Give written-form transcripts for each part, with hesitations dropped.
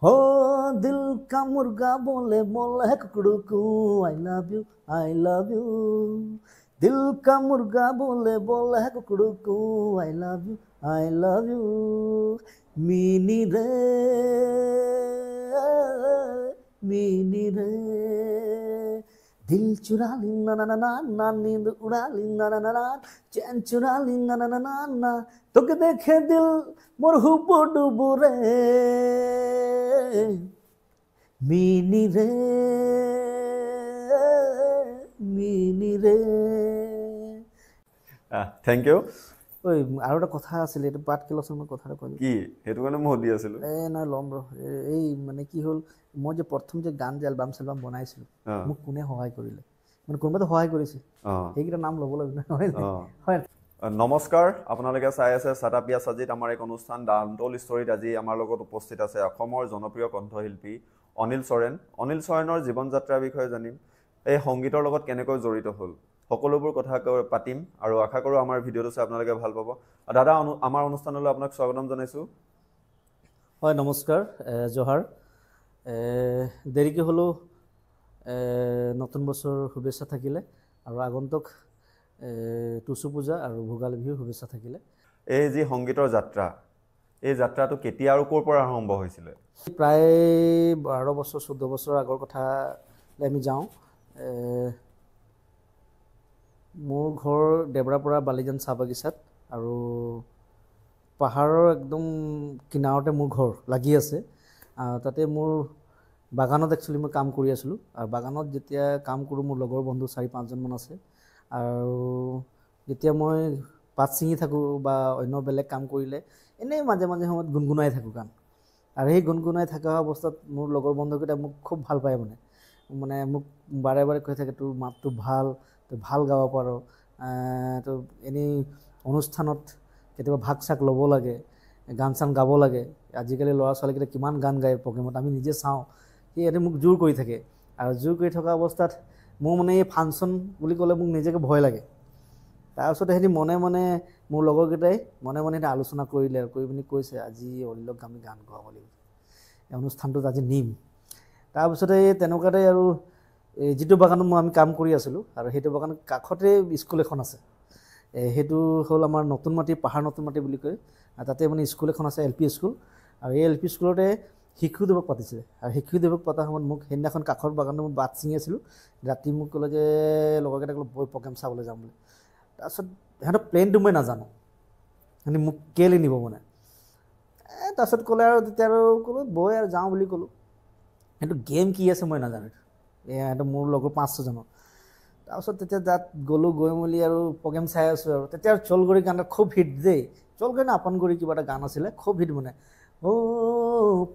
हो दिल का मुर्गा बोले बोले कुकड़ू को आई लव यू दिल का मुर्गा बोले बोले कुकड़ू को आई लव यू मीनी रे दिल चुरा ली ना ना ना ना ना नींद उड़ा ली ना ना ना ना चैन चुरा ली ना ना ना ना ना তোকে দেখে দিল মোর হুবু ডুবু রে মিনি রে থেংক ইউ ওই আৰু এটা কথা আছিল এইটো পাঠ কিলছৰ মই কথাটা কৈ কি সেইটো কাৰণে মই সুধি আছিলো নাই ল'ম ৰ এই মানে কি হ'ল মই যে প্ৰথম যে গান যে এলবাম চেলবাম বনাইছিলোঁ মোক কোনে সহায় কৰিলে মানে কোনোবাতো সহায় কৰিছে সেইকেইটা নাম ল'ব লাগিব হয় নমস্কাৰ আপোনালোকে চাই আছে চাটাপিয়া সাজিত আমাৰ এক অনুষ্ঠান দা আনটোল্ড ষ্টৰীত আজি আমাৰ লগত উপস্থিত আছে অসমৰ জনপ্ৰিয় কণ্ঠশিল্পী অনিল চৰেণৰ জীৱন যাত্ৰাৰ বিষয়ে জানিম এই সংগীতৰ লগত কেনেকৈ জড়িত হ'ল সকলোবোৰ কথা পাতিম আৰু আশা কৰোঁ আমাৰ ভিডিঅ'টো চাই আপোনালোকে ভাল পাব দাদা আমাৰ অনুষ্ঠানলৈ আপোনাক স্বাগতম জনাইছোঁ হয় নমস্কাৰ জোহাৰ দেৰিকৈ হ'লেও নতুন বছৰ শুভেচ্ছা থাকিলে আৰু আগন্তুক টুচু পূজা আৰু ভোগালী বিহুৰ শুভেচ্ছা থাকিলে এই যি সংগীতৰ যাত্ৰা এই যাত্ৰাটো কেতিয়া আৰু ক'ৰ পৰা আৰম্ভ হৈছিলে প্ৰায় 12 বছৰ 14 বছৰ আগৰ কথা আমি যাওঁ মোৰ ঘৰ দেবৰাৰ পৰা বালিজান চাহ বাগিচাত আৰু পাহাৰৰ একদম কিনাৰতে মোৰ ঘৰ লাগি আছে তাতে মোৰ বাগানত একচুৱেলি মই কাম কৰি আছিলোঁ আৰু বাগানত যেতিয়া কাম কৰোঁ মোৰ লগৰ বন্ধু 4-5জন মান আছে আৰু যেতিয়া মই পাত ছিঙি থাকোঁ বা অন্য বেলেগ কাম কৰিলে এনেই মাজে মাজে সময়ত গুণগুণাই থাকোঁ গান আৰু সেই গুণগুণাই থকা অৱস্থাত মোৰ লগৰ বন্ধুকেইটা মোক খুব ভাল পায় মানে মোক বাৰে বাৰে কৈ থাকে তোৰ মাতটো ভাল তই ভাল গাব পাৰ তো এনেই অনুষ্ঠানত কেতিয়াবা ভাগ চাক ল'ব লাগে গান চান গাব লাগে আজিকালি ল'ৰা ছোৱালীকেইটা কিমান গান গায় প্ৰগ্ৰেমত আমি নিজে চাওঁ সিহঁতে মোক জোৰ কৰি থাকে আৰু জোৰ কৰি থকা অৱস্থাত মোৰ মানে এই ফাংচন বুলি ক'লে মোক নিজকে ভয় লাগে তাৰপিছত সিহঁতি মনে মনে মোৰ লগৰকেইটাই মনে মনে আলোচনা কৰিলে আৰু কৰি পিনি কৈছে আজি অনিলক আমি গান গাব লাগিব এই অনুষ্ঠানটোত আজি নিম তাৰপিছতে তেনেকুৱাতে আৰু যিটো বাগানত আমি কাম কৰি আছিলোঁ আৰু সেইটো বাগানৰ কাষতে স্কুল এখন আছে সেইটো হ'ল আমাৰ নতুন মাটি পাহাৰ নতুন মাটি বুলি কয় তাতে মানে স্কুল এখন আছে LP স্কুল আৰু এই LP স্কুলতে শিশু দিৱস পাতিছিলে আৰু শিশু দিৱস পতাৰ সময়ত মোক সেইদিনাখন কাষৰ বাগানত মই বাট ছিঙি আছিলোঁ ৰাতি মোক ক'লে যে লগৰকেইটাক বৈ প্ৰগ্ৰেম চাবলৈ যাম বুলি তাৰপিছত সিহঁতৰ প্লেনটো মই নাজানো সিহঁতি মোক কেলৈ নিব মানে তাৰপিছত ক'লে আৰু তেতিয়া আৰু ক'লোঁ বৈ আৰু যাওঁ বুলি ক'লোঁ সেইটো গেম কি আছে মই নাজানো এইটো মোৰ লগৰ 5-6জনৰ তাৰপিছত তেতিয়া তাত গ'লোঁ গৈ মেলি আৰু প্ৰগ্ৰেম চাই আছোঁ আৰু তেতিয়া চলগৰি গানটা খুব হিট দেই চলগৰি না আপন কৰি কিবা এটা গান আছিলে খুব হিট মানে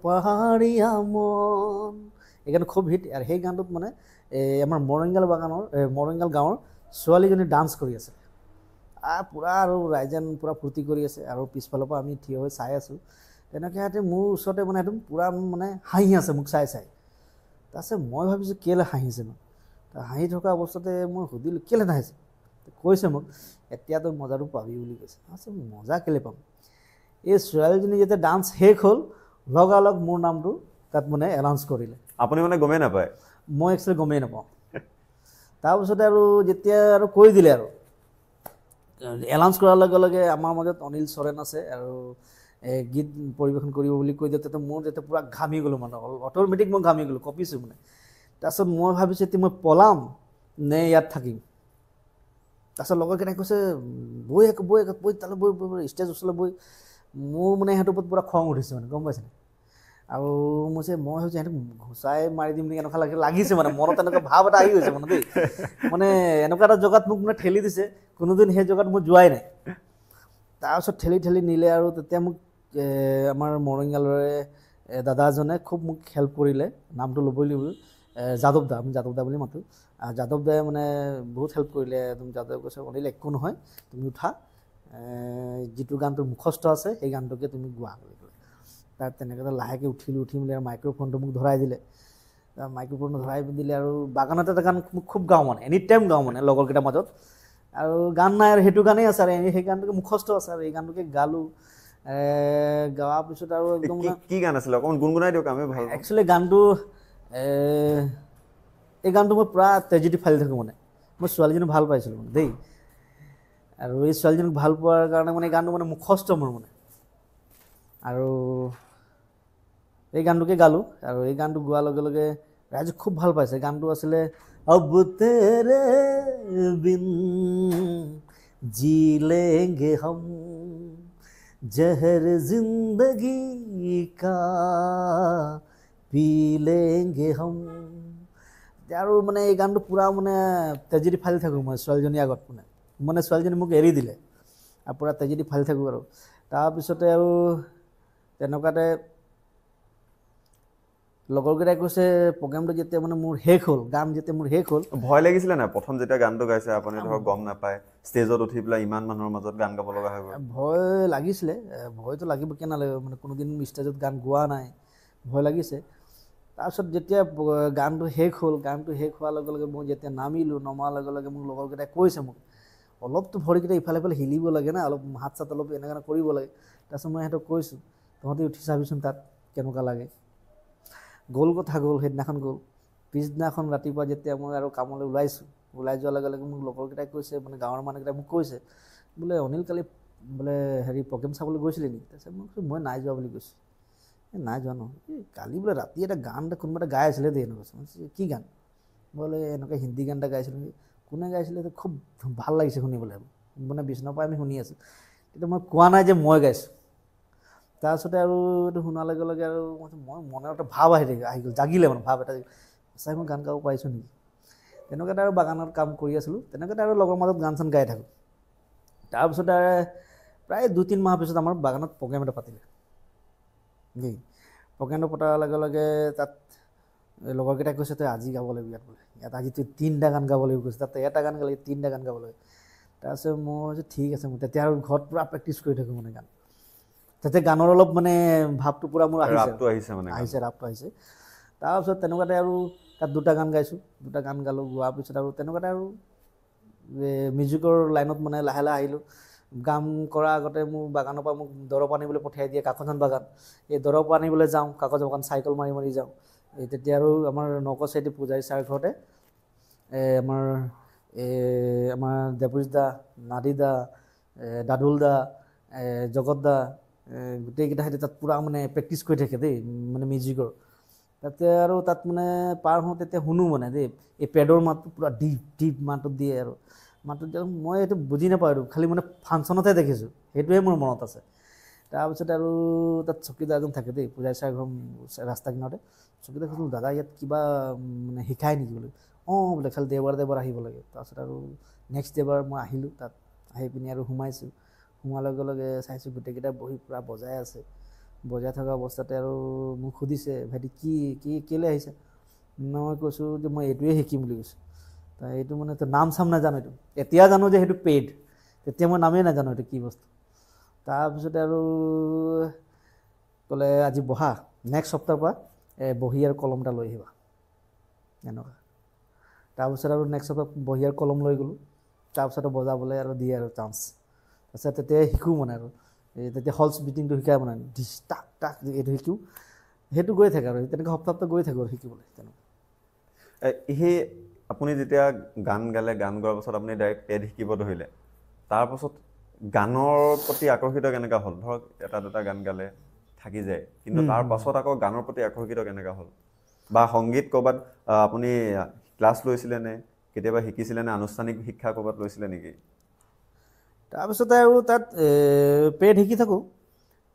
পাহাৰীয়া মন এই গানটো খুব হিট আৰু সেই গানটোত মানে আমাৰ মৰংগাল গাঁৱৰ ছোৱালীজনী ডান্স কৰি আছে পূৰা আৰু ৰাইজে পূৰা ফূৰ্তি কৰি আছে আৰু পিছফালৰ পৰা আমি থিয় হৈ চাই আছোঁ তেনেকৈ সিহঁতে মোৰ ওচৰতে মানে একদম পূৰা মানে হাঁহি আছে মোক চাই তাৰপিছত মই ভাবিছোঁ কেলৈ হাঁহিছেনো হাঁহি থকা অৱস্থাতে মই সুধিলোঁ কেলৈ নাহিছে কৈছে মোক এতিয়া তই মজাটো পাবি বুলি কৈছে মজা কেলৈ পাম এই ছোৱালীজনী যেতিয়া ডান্স শেষ হ'ল লগালগ মোৰ নামটো তাত মানে এনাউন্স কৰিলে আপুনি মানে গমেই নাপায় মই একচুৱেলি গমেই নাপাওঁ তাৰপিছতে আৰু যেতিয়া আৰু কৈ দিলে আৰু এনাউন্স কৰাৰ লগে লগে আমাৰ মাজত অনিল চৰেণ আছে আৰু গীত পৰিৱেশন কৰিব বুলি কৈ দিওঁতে মোৰ যেতিয়া পূৰা ঘামি গ'লোঁ মানে অট'মেটিক মই ঘামি গ'লোঁ কঁপিছোঁ মানে তাৰপিছত মই ভাবিছোঁ এতিয়া মই পলাম নে ইয়াত থাকিম তাৰপিছত লগৰকেইটাই কৈছে বৈ তালৈ বৈ ষ্টেজ ওচৰলৈ বৈ মোৰ মানে সিহঁতৰ ওপৰত পূৰা খং উঠিছে মানে গম পাইছেনে আৰু মই ভাবিছোঁ সিহঁতক ঘুচাই মাৰি দিম নেকি এনেকুৱা লাগিছে মানে মনত এনেকুৱা ভাৱ এটা আহি গৈছে মানে দেই মানে এনেকুৱা এটা জেগাত মোক মানে ঠেলি দিছে কোনোদিন সেই জেগাত মই যোৱাই নাই তাৰপিছত ঠেলি নিলে আৰু তেতিয়া মোক আমাৰ মৰংগালৰে দাদা এজনে খুব মোক হেল্প কৰিলে নামটো ল'বই লাগিব যাদৱ দা আমি যাদৱ দা বুলি মাতোঁ যাদৱ দাই মানে বহুত হেল্প কৰিলে একদম যাদৱে কৈছে অনিল একো নহয় তুমি উঠা যিটো গানটোৰ মুখস্থ আছে সেই গানটোকে তুমি গোৱা বুলি ক'লে তাত তেনেকৈ লাহেকৈ উঠি মেলি আৰু মাইক্ৰফোনটো মোক ধৰাই দিলে মাইক্ৰফোনটো ধৰাই দিলে আৰু বাগানতে এটা গান মোক খুব গাওঁ মানে এনি টাইম গাওঁ মানে লগৰকেইটাৰ মাজত আৰু গান নাই আৰু সেইটো গানেই আছে আৰু সেই গানটোকে মুখস্থ আছে আৰু এই গানটোকে গালোঁ গাৱাৰ পিছত আৰু একদম কি গান আছিলে অকণমান গুণগুণাই দিয়ক আমি ভাল একচুৱেলি গানটো এই গানটো মই পূৰা ট্ৰেজেডি ফালি থাকোঁ মানে মই ছোৱালীজনী ভাল পাইছিলোঁ মানে দেই আৰু এই ছোৱালীজনীক ভাল পোৱাৰ কাৰণে মানে এই গানটো মানে মুখস্থ মোৰ মানে আৰু এই গানটোকে গালোঁ আৰু এই গানটো গোৱাৰ লগে লগে ৰাইজে খুব ভাল পাইছে গানটো আছিলে अब तेरे बिन जी लेंगे हम जहर जिंदगी का पी लेंगे हम আৰু মানে এই গানটো পূৰা মানে ট্ৰেজেডি ফালি থাকোঁ মই ছোৱালীজনীৰ আগত মানে ছোৱালীজনী মোক এৰি দিলে আৰু পূৰা ট্ৰেজেডি ফালি থাকোঁ আৰু তাৰপিছতে আৰু তেনেকুৱাতে লগৰকেইটাই কৈছে প্ৰগ্ৰামটো যেতিয়া মানে মোৰ শেষ হ'ল গান যেতিয়া মোৰ শেষ হ'ল ভয় লাগিছিলে নাই প্ৰথম যেতিয়া গানটো গাইছে আপুনি ধৰক গম নাপায় ষ্টেজত উঠি পেলাই ইমান মানুহৰ মাজত গান গাব লগা হৈ গ'ল ভয় লাগিছিলে ভয়তো লাগিব কিয় নালাগিব মানে কোনোদিন ষ্টেজত গান গোৱা নাই ভয় লাগিছে তাৰপিছত যেতিয়া গানটো শেষ হ'ল গানটো শেষ হোৱাৰ লগে লগে মই যেতিয়া নামিলোঁ নমাৰ লগে লগে মোক লগৰকেইটাই কৈছে মোক অলপতো ভৰিকেইটা ইফালে ইফালে হিলিব লাগে না অলপ হাত চাত অলপ এনেকৈ কৰিব লাগে তাৰপিছত মই সিহঁতক কৈছোঁ তহঁতি উঠি চাবিচোন তাত কেনেকুৱা লাগে গ'ল কথা গ'ল সেইদিনাখন গ'ল পিছদিনাখন ৰাতিপুৱা যেতিয়া মই আৰু কামলৈ ওলাইছোঁ ওলাই যোৱাৰ লগে লগে মোক লগৰকেইটাই কৈছে মানে গাঁৱৰ মানুহকেইটাই মোক কৈছে বোলে অনিল কালি বোলে হেৰি প্ৰগ্ৰেম চাবলৈ গৈছিলে নেকি তাৰপিছত মই কৈছোঁ মই নাই যোৱা বুলি কৈছোঁ নাই যোৱা নহয় এই কালি বোলে ৰাতি এটা গান এটা কোনোবা এটা গাই আছিলে দেই এনেকুৱা কৈছে কি গান বোলে এনেকৈ হিন্দী গান এটা গাইছিলোঁ কোনে গাইছিলে খুব ভাল লাগিছে শুনিবলৈ মানে বিচনাৰ পৰা আমি শুনি আছোঁ কিন্তু মই কোৱা নাই যে মই গাইছোঁ তাৰপিছতে আৰু এইটো শুনাৰ লগে লগে আৰু মই মনৰ এটা ভাৱ আহি গ'ল জাগিলে মানে ভাৱ এটা সঁচাই মই গান গাব পাৰিছোঁ নেকি তেনেকুৱাতে আৰু বাগানত কাম কৰি আছিলোঁ তেনেকুৱাতে আৰু লগৰ মাজত গান চান গাই থাকোঁ তাৰপিছতে প্ৰায় 2-3 মাহৰ পিছত আমাৰ বাগানত প্ৰগ্ৰেম এটা পাতিলে দেই প্ৰগ্ৰেমটো পতাৰ লগে লগে তাত লগৰকেইটাই কৈছে তই আজি গাব লাগিব ইয়াত বোলে ইয়াত আজি তই 3টা গান গাব লাগিব কৈছে তাতে এটা গান গালে 3টা গান গাব লাগে তাৰপিছত মই কৈছোঁ ঠিক আছে মই তেতিয়া আৰু ঘৰত পূৰা প্ৰেক্টিচ কৰি থাকোঁ মানে গান তাতে গানৰ অলপ মানে ভাৱটো পূৰা মোৰ ৰাপটো আহিছে তাৰপিছত তেনেকুৱাতে আৰু তাত 2টা গান গাইছোঁ 2টা গান গালোঁ গোৱাৰ পিছত আৰু তেনেকুৱাতে আৰু মিউজিকৰ লাইনত মানে লাহে লাহে আহিলোঁ গান কৰাৰ আগতে মোৰ বাগানৰ পৰা মোক দৰৱ আনিবলৈ পঠিয়াই দিয়ে কাকজান বাগান এই দৰৱ আনিবলৈ যাওঁ কাকজান বাগান চাইকেল মাৰি মাৰি যাওঁ এই তেতিয়া আৰু আমাৰ নকচাইটি পূজাৰী ছাৰ ঘৰতে আমাৰ দেৱজিৎ দা নাদী দা দাদুল দা জগত দা গোটেইকেইটা সিহঁতে তাত পূৰা মানে প্ৰেক্টিচ কৰি থাকে দেই মানে মিউজিকৰ তাতে আৰু তাত মানে পাৰ হওঁ তেতিয়া শুনো মানে দেই এই পেডৰ মাতটো পূৰা ডিপ মাতটো দিয়ে আৰু মাতটো দিয়ে মই এইটো বুজি নাপাওঁ এইটো খালি মানে ফাংচনতহে দেখিছোঁ সেইটোৱে মোৰ মনত আছে তাৰপিছত আৰু তাত চকীদাৰ এজন থাকে দেই পূজাৰী ছাৰ ঘৰ ৰাস্তা কিনাৰতে চকীদাৰ কৈছোঁ দাদা ইয়াত কিবা মানে শিকায় নেকি বোলে অঁ বোলে খালি দেওবাৰ আহিব লাগে তাৰপিছত আৰু নেক্সট দেওবাৰ মই আহিলোঁ তাত আহি পিনি আৰু সোমাইছোঁ সোমোৱাৰ লগে লগে চাইছোঁ গোটেইকেইটা বহি পূৰা বজাই আছে বজাই থকা অৱস্থাতে আৰু মোক সুধিছে ভাইটি কি কেলৈ আহিছে মই কৈছোঁ যে মই এইটোৱে শিকিম বুলি কৈছোঁ এইটো মানে নাম চাম নাজানো এইটো এতিয়া জানো যে সেইটো পেইড তেতিয়া মই নামেই নাজানো এইটো কি বস্তু তাৰপিছতে আৰু ক'লে আজি বহা নেক্সট সপ্তাহৰ পৰা বহী আৰু কলম এটা লৈ আহিবা এনেকুৱা তাৰপিছত আৰু নেক্সট সপ্তাহ বহী আৰু কলম লৈ গ'লোঁ তাৰপিছতে বজাবলৈ আৰু দিয়ে আৰু চান্স তাৰপিছত তেতিয়াই শিকোঁ মানে আৰু তেতিয়া হলছ বিটিংটো শিকাই মানে ডিচ টাক টাক এইটো শিকোঁ সেইটো গৈ থাকে আৰু তেনেকৈ সপ্তাহটো গৈ থাকোঁ আৰু শিকিবলৈ তেনেকুৱা সেই আপুনি যেতিয়া গান গালে গান গোৱাৰ পাছত আপুনি ডাইৰেক্ট পেড শিকিব ধৰিলে তাৰপাছত গানৰ প্ৰতি আকৰ্ষিত কেনেকুৱা হ'ল ধৰক এটা দুটা গান গালে থাকি যায় কিন্তু তাৰ পাছত আকৌ গানৰ প্ৰতি আকৰ্ষিত কেনেকুৱা হ'ল বা সংগীত ক'ৰবাত আপুনি ক্লাছ লৈছিলে নে কেতিয়াবা শিকিছিলে নে আনুষ্ঠানিক শিক্ষা ক'ৰবাত লৈছিলে নেকি তাৰপিছতে আৰু তাত পেড শিকি থাকোঁ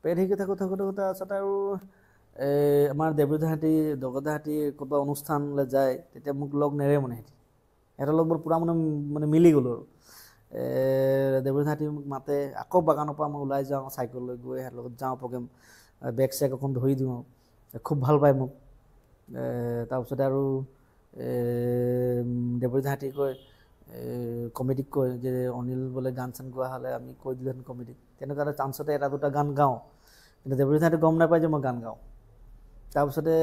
তাৰপিছত আৰু আমাৰ দেৱজিৎহাঁতি জগতহাঁতি ক'ৰবাত অনুষ্ঠানলৈ যায় তেতিয়া মোক লগ নেৰে মানে সিহঁতৰ লগত পূৰা মানে মিলি গ'লোঁ আৰু দেৱজিৎহাঁতি মোক মাতে আকৌ বাগানৰ পৰা মই ওলাই যাওঁ চাইকেল লৈ গৈ সিহঁতৰ লগত যাওঁ প্ৰগ্ৰেম বেগ চেগ অকণ ধৰি দিওঁ আৰু খুব ভাল পায় মোক তাৰপিছতে আৰু দেৱজিৎহাঁতি কয় কমিটিক কয় যে অনিল বোলে গান চান গোৱা হ'লে আমি কৈ দিলোহেঁতেন কমিটিক তেনেকুৱা এটা চান্সতে এটা দুটা গান গাওঁ কিন্তু দেৱজিৎহাঁতি গম নাপায় যে মই গান গাওঁ তাৰপিছতে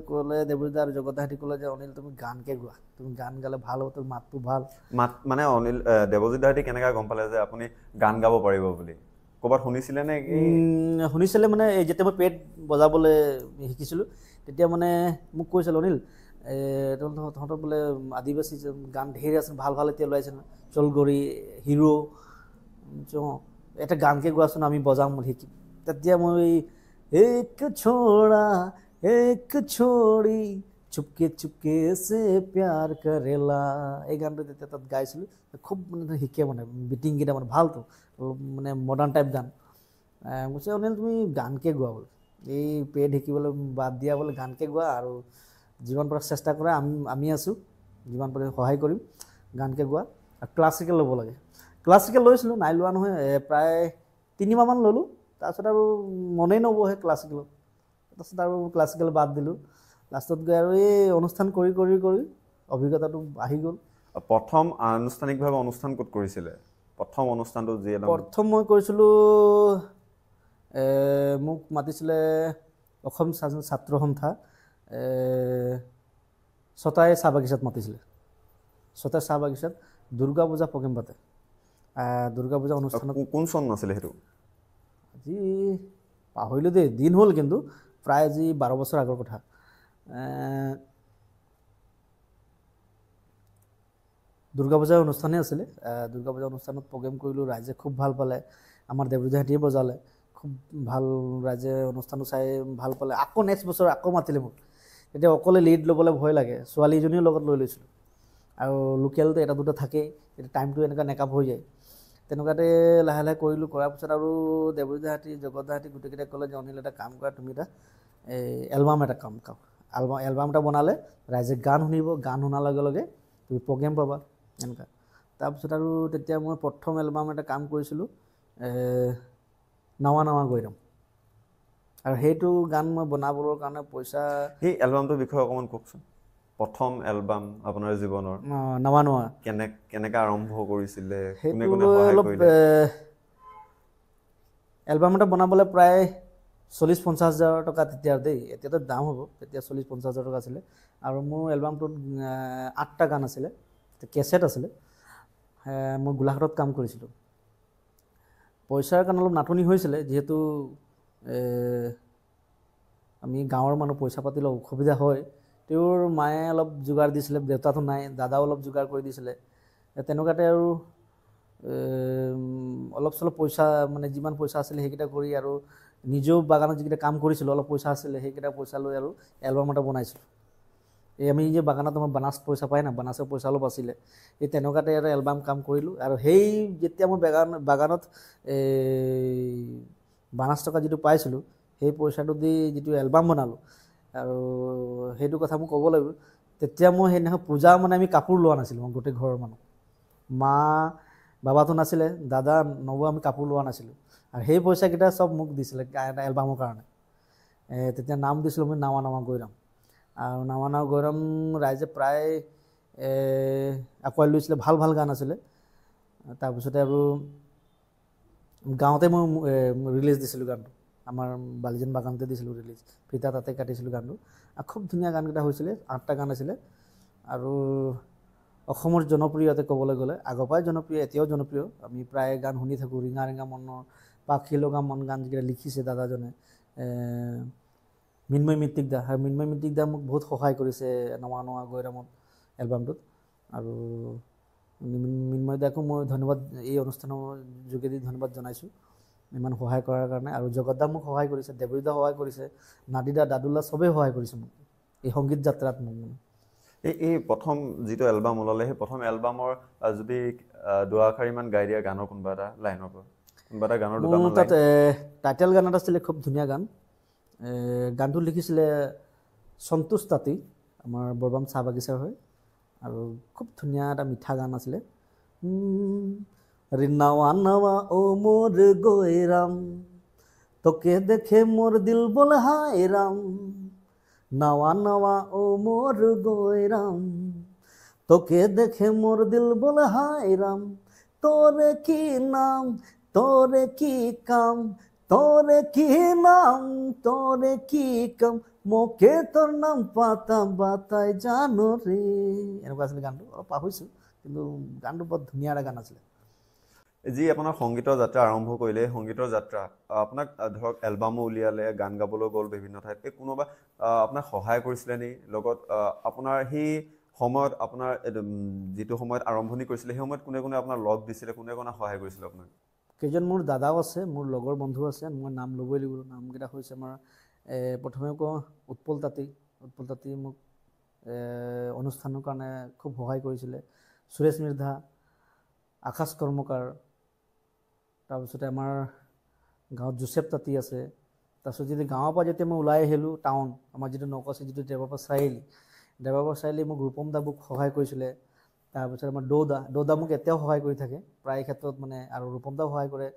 ক'লে দেৱজিৎ আৰু জগতহাঁতি ক'লে যে অনিল তুমি গানকে গোৱা তুমি গান গালে ভাল হ'ব তোৰ মাতটো ভাল মানে অনিল দেৱজিৎহাঁতি কেনেকৈ গম পালে যে আপুনি গান গাব পাৰিব বুলি ক'ৰবাত শুনিছিলে নে কি? শুনিছিলে মানে এই যেতিয়া মই পেড বজাবলৈ শিকিছিলোঁ তেতিয়া মানে মোক কৈছিল অনিল তহঁতৰ বোলে আদিবাসী গান ঢেৰ আছে ভাল ভাল এতিয়া ওলাইছে নহয় চলগৰি হিৰো এটা গানকে গোৱাচোন আমি বজাম বুলি শিকিম তেতিয়া মই এক ছোৰা এক ছোৰি চুপকে চুপকে সে প্যাৰ কৰেলা এই গানটো তেতিয়া তাত গাইছিলোঁ খুব মানে শিকে মানে বিটিংকেইটা মানে ভালটো মানে মডাৰ্ণ টাইপ গান কৈছে অনিল তুমি গানকে গোৱা বোলে এই পেড শিকিবলৈ বাদ দিয়া বোলে গানকে গোৱা আৰু যিমান পাৰে চেষ্টা কৰা আমি আছোঁ যিমান পাৰে সহায় কৰিম গানকে গোৱা আৰু ক্লাছিকেল ল'ব লাগে ক্লাছিকেল লৈছিলোঁ নাই লোৱা নহয় প্ৰায় 3 মাহমান ল'লোঁ তাৰপিছত আৰু মনেই নবহে ক্লাছিকেলত তাৰপিছত আৰু ক্লাছিকেল বাদ দিলোঁ লাষ্টত গৈ আৰু এই অনুষ্ঠান কৰি কৰি কৰি অভিজ্ঞতাটো আহি গ'ল প্ৰথম আনুষ্ঠানিকভাৱে অনুষ্ঠান ক'ত কৰিছিলে প্ৰথম অনুষ্ঠানটো যি প্ৰথম মই কৰিছিলোঁ মোক মাতিছিলে অসম ছাত্ৰ সন্থা ছটাই চাহ বাগিচাত মাতিছিলে ছটাই চাহ বাগিচাত দুৰ্গা পূজা প্ৰগ্ৰেম পাতে দুৰ্গা পূজা অনুষ্ঠানত কোন চন নাছিলে সেইটো আজি পাহৰিলোঁ দেই দিন হ'ল কিন্তু প্ৰায় আজি 12 বছৰ আগৰ কথা দুৰ্গা পূজাৰ অনুষ্ঠানেই আছিলে দুৰ্গা পূজা অনুষ্ঠানত প্ৰগ্ৰেম কৰিলোঁ ৰাইজে খুব ভাল পালে আমাৰ দেৱৰুজাহঁতেই বজালে খুব ভাল ৰাইজে অনুষ্ঠানটো চাই ভাল পালে আকৌ নেক্সট বছৰ আকৌ মাতিলে মোক এতিয়া অকলে লিড ল'বলৈ ভয় লাগে ছোৱালীজনীও লগত লৈ লৈছিলোঁ আৰু লোকেলটো এটা দুটা থাকেই এতিয়া টাইমটো এনেকুৱা মেকআপ হৈ যায় তেনেকুৱাতে লাহে লাহে কৰিলোঁ কৰাৰ পিছত আৰু দেৱৰুজাহঁতে জগতদাহঁতে গোটেইকেইটাই ক'লে যে অনিল এটা কাম কৰা তুমি এটা এলবাম এটা এলবাম এটা বনালে ৰাইজে গান শুনিব গান শুনাৰ লগে লগে তুমি প্ৰগ্ৰেম পাবা এনেকুৱা তাৰপিছত আৰু তেতিয়া মই প্ৰথম এলবাম এটা কাম কৰিছিলোঁ নাৱা নাৱা গৈৰাম আৰু সেইটো গান মই বনাবৰ কাৰণে পইচা সেই এলবামটোৰ বিষয়ে অকণমান কওকচোন প্ৰথম এলবাম আপোনাৰ জীৱনৰ নাৱা নাৱা কেনেকৈ আৰম্ভ কৰিছিলে সেইটো অলপ এলবাম এটা বনাবলৈ প্ৰায় 40-50 হাজাৰ টকা তেতিয়া দেই এতিয়াতো দাম হ'ব তেতিয়া 40-50 হাজাৰ টকা আছিলে আৰু মোৰ এলবামটোত 8টা গান আছিলে কেছেট আছিলে মই গোলাঘাটত কাম কৰিছিলোঁ পইচাৰ কাৰণে অলপ নাটনি হৈছিলে যিহেতু আমি গাঁৱৰ মানুহ পইচা পাতি অলপ অসুবিধা হয় তেওঁৰ মায়ে অলপ যোগাৰ দিছিলে দেউতাটো নাই দাদাও অলপ যোগাৰ কৰি দিছিলে তেনেকুৱাতে আৰু অলপ চলপ পইচা মানে যিমান পইচা আছিলে সেইকেইটা কৰি আৰু নিজেও বাগানত যিকেইটা কাম কৰিছিলোঁ অলপ পইচা আছিলে সেইকেইটা পইচা লৈ আৰু এলবাম এটা বনাইছিলোঁ এই আমি যে বাগানত আমাৰ বানাছ পইচা পায় না বানাছৰ পইচা অলপ আছিলে এই তেনেকুৱাতে এটা এলবাম কাম কৰিলোঁ আৰু সেই যেতিয়া মই বাগানত বানাছ টকা যিটো পাইছিলোঁ সেই পইচাটো দি যিটো এলবাম বনালোঁ আৰু সেইটো কথা মোক ক'ব লাগিব তেতিয়া মই সেইদিনাখন পূজা মানে আমি কাপোৰ লোৱা নাছিলোঁ মই গোটেই ঘৰৰ মানুহ মা বাবাটো নাছিলে দাদা নবৌ আমি কাপোৰ লোৱা নাছিলোঁ আৰু সেই পইচাকেইটা চব মোক দিছিলে এটা এলবামৰ কাৰণে তেতিয়া নাম দিছিলোঁ মই নাৱা নাৱা গৈৰাম আৰু নাৱা নাৱা গৈৰাম ৰাইজে প্ৰায় আঁকোৱালি লৈছিলে ভাল ভাল গান আছিলে তাৰপিছতে আৰু গাঁৱতে মই ৰিলিজ দিছিলোঁ গানটো আমাৰ বালিজান বাগানতে দিছিলোঁ ৰিলিজ ফিতা তাতে কাটিছিলোঁ গানটো আৰু খুব ধুনীয়া গানকেইটা হৈছিলে 8টা গান আছিলে আৰু অসমৰ জনপ্ৰিয়তে ক'বলৈ গ'লে আগৰ পৰাই জনপ্ৰিয় এতিয়াও জনপ্ৰিয় আমি প্ৰায় গান শুনি থাকোঁ ৰিঙা ৰিঙা মনৰ পাখি লগা মন গান যিকেইটা লিখিছে দাদাজনে মিন্ময় মিত্তিক দা আৰু মিন্ময় মিত্তিক দা মোক বহুত সহায় কৰিছে নাৱা নাৱা গৈৰামত এলবামটোত আৰু মিন্ময় দাকো মই ধন্যবাদ এই অনুষ্ঠানৰ যোগেদি ধন্যবাদ জনাইছোঁ ইমান সহায় কৰাৰ কাৰণে আৰু জগতদা মোক সহায় কৰিছে দেৱৰুদা সহায় কৰিছে নাদিদা দাদুল্লা চবেই সহায় কৰিছে মোক এই সংগীত যাত্ৰাত মোক মানে এই প্ৰথম যিটো এলবাম ওলালে সেই প্ৰথম এলবামৰ যদি দুআষাৰিমান গাই দিয়া গানৰ কোনোবা এটা লাইনৰ পৰা কোনোবা এটা গানৰ দুটামান তাত টাইটেল গান এটা আছিলে খুব ধুনীয়া গান গানটো লিখিছিলে সন্তোষ তাঁতী আমাৰ বৰবাম চাহ বাগিচাৰ হয় আৰু খুব ধুনীয়া এটা মিঠা গান আছিলে নাৱা নাৱা ও মোর গৈরাম তোকে দেখে মোর দিল বলে হায় রাম নাওয়া নাওয়া ও মোর গৈরাম তোকে দেখে মোর দিল বলে হায় রাম তোরে কি নাম তোরে কি কাম তোরে কি নাম তোরে কি কাম মোকে তোর নাম পাতা বাতাই জানো রে এনেকুৱা আছিলে গানটো অলপ পাহৰিছোঁ কিন্তু গানটো বৰ ধুনীয়া এটা গান আছিলে যি আপোনাৰ সংগীতৰ যাত্ৰা আৰম্ভ কৰিলে এই সংগীতৰ যাত্ৰা আপোনাক ধৰক এলবামো উলিয়ালে, গান গাবলৈ গ'ল বিভিন্ন ঠাইত, এই কোনোবা আপোনাক সহায় কৰিছিলে নি লগত? আপোনাৰ সেই সময়ত আপোনাৰ যিটো সময়ত আৰম্ভণি কৰিছিলে সেই সময়ত কোনে কোনে আপোনাৰ লগ দিছিলে, কোনে কোনে সহায় কৰিছিলে আপোনাক? কেইজন মোৰ দাদাও আছে, মোৰ লগৰ বন্ধু আছে, মই নাম ল'বই লাগিব। নামকেইটা হৈছে আমাৰ প্ৰথমে কওঁ উৎপল তাঁতী। উৎপল তাঁতী মোক অনুষ্ঠানৰ কাৰণে খুব সহায় কৰিছিলে। সুৰেশ মিৰ্ধা, আকাশ কৰ্মকাৰ, তাৰপিছতে আমাৰ গাঁৱত জোচেফ তাঁতী আছে। তাৰপিছত যদি গাঁৱৰ পৰা যেতিয়া মই ওলাই আহিলোঁ টাউন, আমাৰ যিটো নকাছে যিটো দেৱাপাৰ চাৰিআলি মোক ৰূপম দা মোক সহায় কৰিছিলে। তাৰপিছত আমাৰ দৌদা মোক এতিয়াও সহায় কৰি থাকে প্ৰায় ক্ষেত্ৰত মানে, আৰু ৰূপম দাও সহায় কৰে।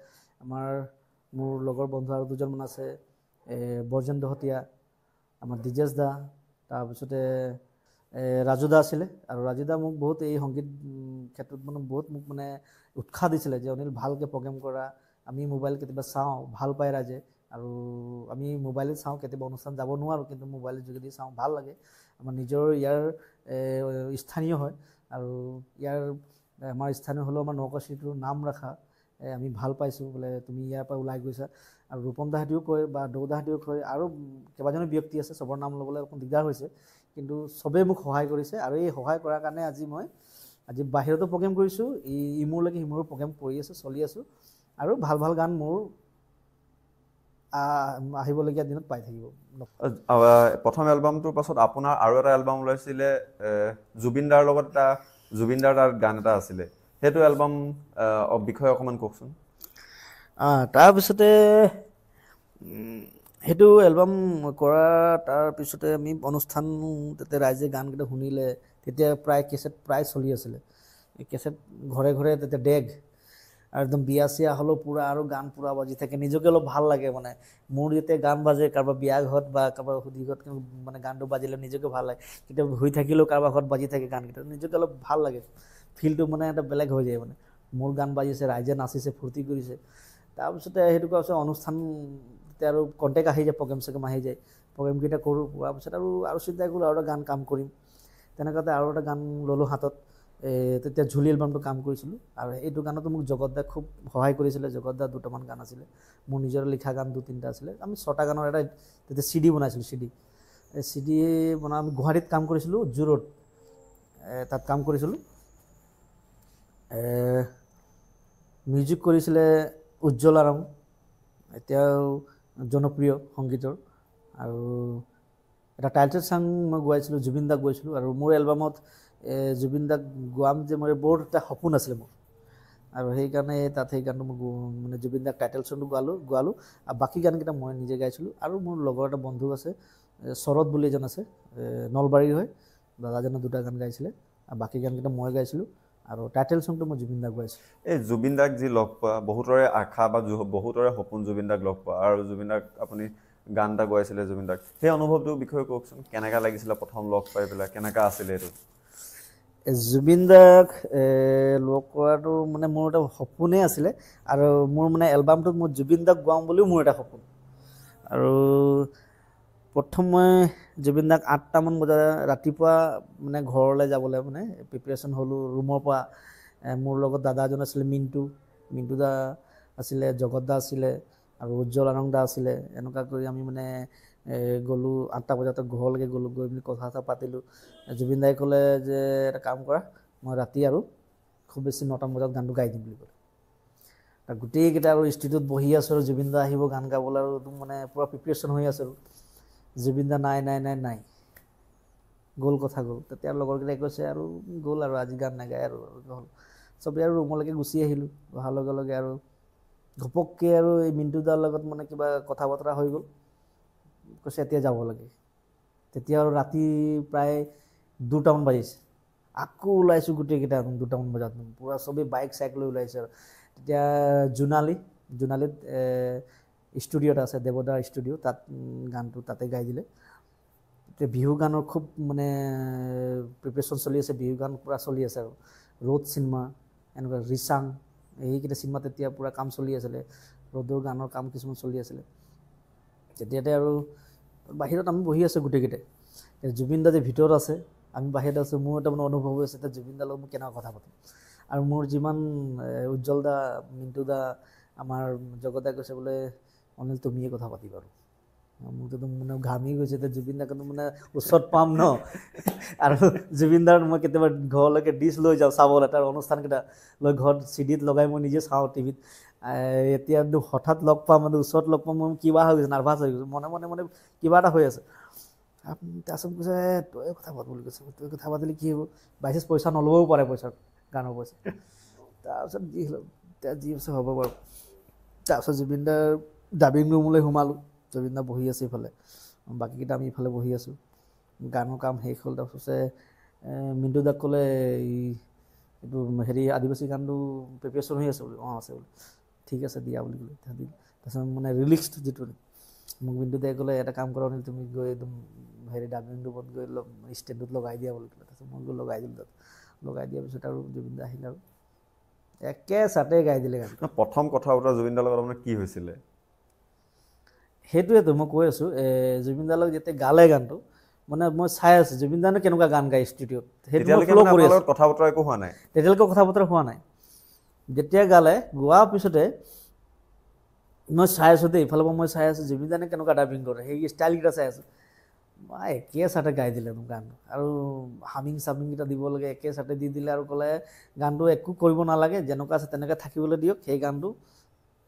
মোৰ লগৰ বন্ধু আৰু দুজনমান আছে, বৰ্জেন দহতীয়া, আমাৰ দিজেশ দা, তাৰপিছতে ৰাজু দা আছিলে। আৰু ৰাজু দা মোক বহুত এই সংগীত ক্ষেত্ৰত মানে বহুত মোক মানে উৎসাহ দিছিলে যে অনিল ভালকৈ প্ৰগ্ৰেম কৰা, আমি মোবাইল কেতিয়াবা চাওঁ, ভাল পায় ৰাইজে, আৰু আমি মোবাইলত চাওঁ, কেতিয়াবা অনুষ্ঠান যাব নোৱাৰোঁ কিন্তু মোবাইলৰ যোগেদি চাওঁ, ভাল লাগে। আমাৰ নিজৰ ইয়াৰ স্থানীয় হয়, আৰু ইয়াৰ আমাৰ স্থানীয় হ'লেও আমাৰ নকাশীটোৰ নাম ৰখা আমি ভাল পাইছোঁ বোলে তুমি ইয়াৰ পৰা ওলাই গৈছা। আৰু ৰূপম দাহঁতেও কয় বা দৌদাহঁতেও কয়, আৰু কেইবাজনো ব্যক্তি আছে, চবৰ নাম ল'বলৈ অকণ দিগদাৰ হৈছে, কিন্তু চবেই মোক সহায় কৰিছে। আৰু এই সহায় কৰাৰ কাৰণে আজি বাহিৰতো প্ৰগ্ৰেম কৰিছোঁ, ইমূৰলৈকে সিমূৰৰ প্ৰগ্ৰেম কৰি আছোঁ, চলি আছোঁ, আৰু ভাল ভাল গান মোৰ আহিবলগীয়া দিনত পাই থাকিব। প্ৰথম এলবামটোৰ পাছত আপোনাৰ আৰু এটা এলবাম ওলাইছিলে জুবিন দাৰ লগত, জুবিন দাৰ তাত গান এটা আছিলে, সেইটো এলবাম বিষয়ে অকণমান কওকচোন। তাৰপিছতে সেইটো এলবাম কৰা তাৰপিছতে আমি অনুষ্ঠান, তাতে ৰাইজে গানকেইটা শুনিলে, তেতিয়া প্ৰায় কেছেট প্ৰায় চলি আছিলে, কেছেট ঘৰে ঘৰে তেতিয়া ডেগ, আৰু একদম বিয়া চিয়া হ'লেও পূৰা আৰু গান পূৰা বাজি থাকে, নিজকে অলপ ভাল লাগে মানে। মোৰ যেতিয়া গান বাজে কাৰোবাৰ বিয়া ঘৰত বা কাৰোবাৰ সুধি ঘৰত মানে গানটো বাজিলে নিজকে ভাল লাগে। কেতিয়াবা শুই থাকিলেও কাৰোবাৰ ঘৰত বাজি থাকে গানকেইটা, নিজকে অলপ ভাল লাগে, ফিলটো মানে এটা বেলেগ হৈ যায় মানে। মোৰ গান বাজিছে, ৰাইজে নাচিছে, ফূৰ্তি কৰিছে। তাৰপিছতে সেইটো কৰাৰ পিছত অনুষ্ঠান তেতিয়া আৰু কণ্টেক্ট আহি যায়, প্ৰগ্ৰেম চগ্ৰেম আহি যায়, প্ৰগ্ৰেমকেইটা কৰোঁ, কৰাৰ পিছত আৰু চিন্তা কৰিলোঁ আৰু এটা গান কাম কৰিম। তেনেকুৱাতে আৰু এটা গান ল'লোঁ হাতত, তেতিয়া ঝুলি এলবামটো কাম কৰিছিলোঁ। আৰু এইটো গানতো মোক জগত দাই খুব সহায় কৰিছিলে। জগত দাৰ দুটামান গান আছিলে, মোৰ নিজৰ লিখা গান 2-3টা আছিলে। আমি 6টা গানৰ এটা তেতিয়া CD বনাইছিলোঁ। CD বনাই আমি গুৱাহাটীত কাম কৰিছিলোঁ, জুৰোড তাত কাম কৰিছিলোঁ। মিউজিক কৰিছিলে উজ্জ্বল আৰাম, এতিয়াও জনপ্ৰিয় সংগীতৰ। আৰু এটা টাইটেল চাং মই গোৱাইছিলোঁ, জুবিন দাক গোৱাইছিলোঁ। আৰু মোৰ এলবামত জুবিন দাক গোৱাম যে মোৰ বহুত এটা সপোন আছিলে মোৰ, আৰু সেইকাৰণে তাত সেই গানটো মই মানে জুবিন দাক টাইটেল চংটো গোৱালোঁ, আৰু বাকী গানকেইটা মই নিজে গাইছিলোঁ। আৰু মোৰ লগৰ এটা বন্ধু আছে, শৰৎ বুলি এজন আছে, নলবাৰীৰ হয়, দাদাজনে 2টা গান গাইছিলে, আৰু বাকী গানকেইটা মই গাইছিলোঁ। আৰু টাইটেল চংটো মই জুবিন দাক গাইছিলোঁ। এই জুবিন দাক যি লগ পোৱা, বহুতৰে আশা বা বহুতৰে সপোন জুবিন দাক লগ পোৱা, আৰু জুবিন দাক আপুনি গান এটা গোৱাইছিলে জুবিন দাক, সেই অনুভৱটোৰ বিষয়ে কওকচোন। কেনেকুৱা লাগিছিলে প্ৰথম লগ পাই পেলাই, কেনেকুৱা আছিলে এইটো? জুবিন দাক লগ কৰাটো মানে মোৰ এটা সপোনেই আছিলে, আৰু মোৰ মানে এলবামটোত মই জুবিন দাক গোৱাম বুলিও মোৰ এটা সপোন। আৰু প্ৰথম মই জুবিন দাক 8টামান বজাত ৰাতিপুৱা মানে ঘৰলৈ যাবলৈ মানে প্ৰিপেৰেশ্যন হ'লোঁ ৰুমৰ পৰা। মোৰ লগত দাদা এজন আছিলে, মিণ্টু দা আছিলে, জগত দা আছিলে, আৰু উজ্জ্বল আনন্দ দা আছিলে। এনেকুৱা কৰি আমি মানে গ'লোঁ 8টা বজাত ঘৰলৈকে গ'লোঁ, গৈ পিনি কথা চথা পাতিলোঁ। জুবিন দাই ক'লে যে এটা কাম কৰা, মই ৰাতি আৰু খুব বেছি 9টামান বজাত গানটো গাই দিম বুলি ক'লে। গোটেইকেইটা আৰু ষ্টুডিঅ'ত বহি আছোঁ, আৰু জুবিন দা আহিব গান গাবলৈ, আৰু একদম মানে পূৰা প্ৰিপেৰেশ্যন হৈ আছোঁ। আৰু জুবিন দা নাই গ'ল, কথা গ'ল। তেতিয়া লগৰকেইটাই কৈছে আৰু গ'ল, আৰু আজি গান নাগায় আৰু হ'ল। চবেই আৰু ৰুমলৈকে গুচি আহিলোঁ। অহাৰ লগে লগে আৰু ঘপককৈ আৰু এই মিণ্টু দাৰ লগত মানে কিবা কথা বতৰা হৈ গ'ল, কৈছে এতিয়া যাব লাগে। তেতিয়া আৰু ৰাতি প্ৰায় 2টামান বাজিছে, আকৌ ওলাইছোঁ গোটেইকেইটা 2টামান বজাত, পূৰা চবেই বাইক চাইক লৈ ওলাইছে। আৰু তেতিয়া জোনালীত ষ্টুডিঅ' এটা আছে, দেৱদাৰ ষ্টুডিঅ', তাত গানটো তাতে গাই দিলে। এতিয়া বিহু গানৰ খুব মানে প্ৰিপেৰেশ্যন চলি আছে, বিহু গান পূৰা চলি আছে। আৰু ৰ'দ চিনেমা, এনেকুৱা ৰিচাং, এইকেইটা চিনেমা তেতিয়া পূৰা কাম চলি আছিলে, ৰ'দৰ গানৰ কাম কিছুমান চলি আছিলে। তেতিয়াতে আৰু বাহিৰত আমি বহি আছোঁ গোটেইকেইটাই, জুবিন দা যে ভিতৰত আছে, আমি বাহিৰত আছোঁ। মোৰ এটা মানে অনুভৱ হৈ আছে, এতিয়া জুবিন দাৰ লগত মই কেনেকুৱা কথা পাতিম। আৰু মোৰ যিমান উজ্জ্বল দা মিণ্টু দা আমাৰ জগত দাই কৈছে বোলে অনিল তুমিয়ে কথা পাতিবা আৰু মোৰতো মানে ঘামি গৈছে এতিয়া জুবিন দাক মানে ওচৰত পাম ন আৰু জুবিন দাৰ মই কেতিয়াবা ঘৰলৈকে ডিছ লৈ যাওঁ চাবলৈ তাৰ অনুষ্ঠানকেইটা লৈ ঘৰত চিডিত লগাই মই নিজে চাওঁ টিভিত এতিয়া হঠাৎ লগ পাম মানে ওচৰত লগ পাম মই কিবা হৈ গৈছে নাৰ্ভাছ হৈ গৈছে মনে মনে মানে কিবা এটা হৈ আছে তাৰপিছত কৈছে তই কথা পাত বুলি কৈছে তই কথা পাতিলে কি হ'ব বাইচাঞ্চ পইচা নল'বও পাৰে পইচাৰ গানৰ পইচা তাৰপিছত যি হ'ল এতিয়া যি হৈছে হ'ব বাৰু তাৰপিছত জুবিন দাৰ ডাবিং ৰুমলৈ সোমালোঁ জুবিন দা বহি আছে ইফালে বাকীকেইটা আমি ইফালে বহি আছোঁ গানৰ কাম শেষ হ'ল তাৰপিছতে মিণ্টু দাক ক'লে এইটো হেৰি আদিবাসী গানটো প্ৰিপেৰেশ্যন হৈ আছে বোলে অঁ আছে বোলে ঠিক আছে দিয়া বুলি ক'লে তাৰপিছত মানে ৰিলিক্সড যিটো মোক মিণ্টু দাই ক'লে এটা কাম কৰা নেকি তুমি গৈ একদম হেৰি ডাবিং ৰুমত গৈ ষ্টেণ্ডত লগাই দিয়া বুলি ক'লে তাৰপিছত মই গৈ লগাই দিলোঁ তাত লগাই দিয়াৰ পিছত আৰু জুবিন দা আহিলে আৰু একেচাতে গাই দিলে গানটো প্ৰথম কথা বতৰা জুবিন দাৰ লগত আপোনাৰ কি হৈছিলে সেইটোৱেতো মই কৈ আছোঁ জুবিন দাৰ লগত যেতিয়া গালে গানটো মানে মই চাই আছোঁ জুবিন দানে কেনেকুৱা গান গায় ষ্টুডিঅ'ত সেইটো মই ফ'ল' কৰি আছোঁ কথা বতৰা একো হোৱা নাই তেতিয়ালৈকে কথা বতৰা হোৱা নাই যেতিয়া গালে গোৱাৰ পিছতে মই চাই আছোঁ দেই ইফালৰ পৰা মই চাই আছোঁ জুবিন দানে কেনেকুৱা ডাবিং কৰে সেই ষ্টাইলকেইটা চাই আছোঁ মই একেচাতে গাই দিলে গানটো আৰু হামিং চামিংকেইটা দিব লাগে একেচাতে দি দিলে আৰু ক'লে গানটো একো কৰিব নালাগে যেনেকুৱা আছে তেনেকৈ থাকিবলৈ দিয়ক সেই গানটো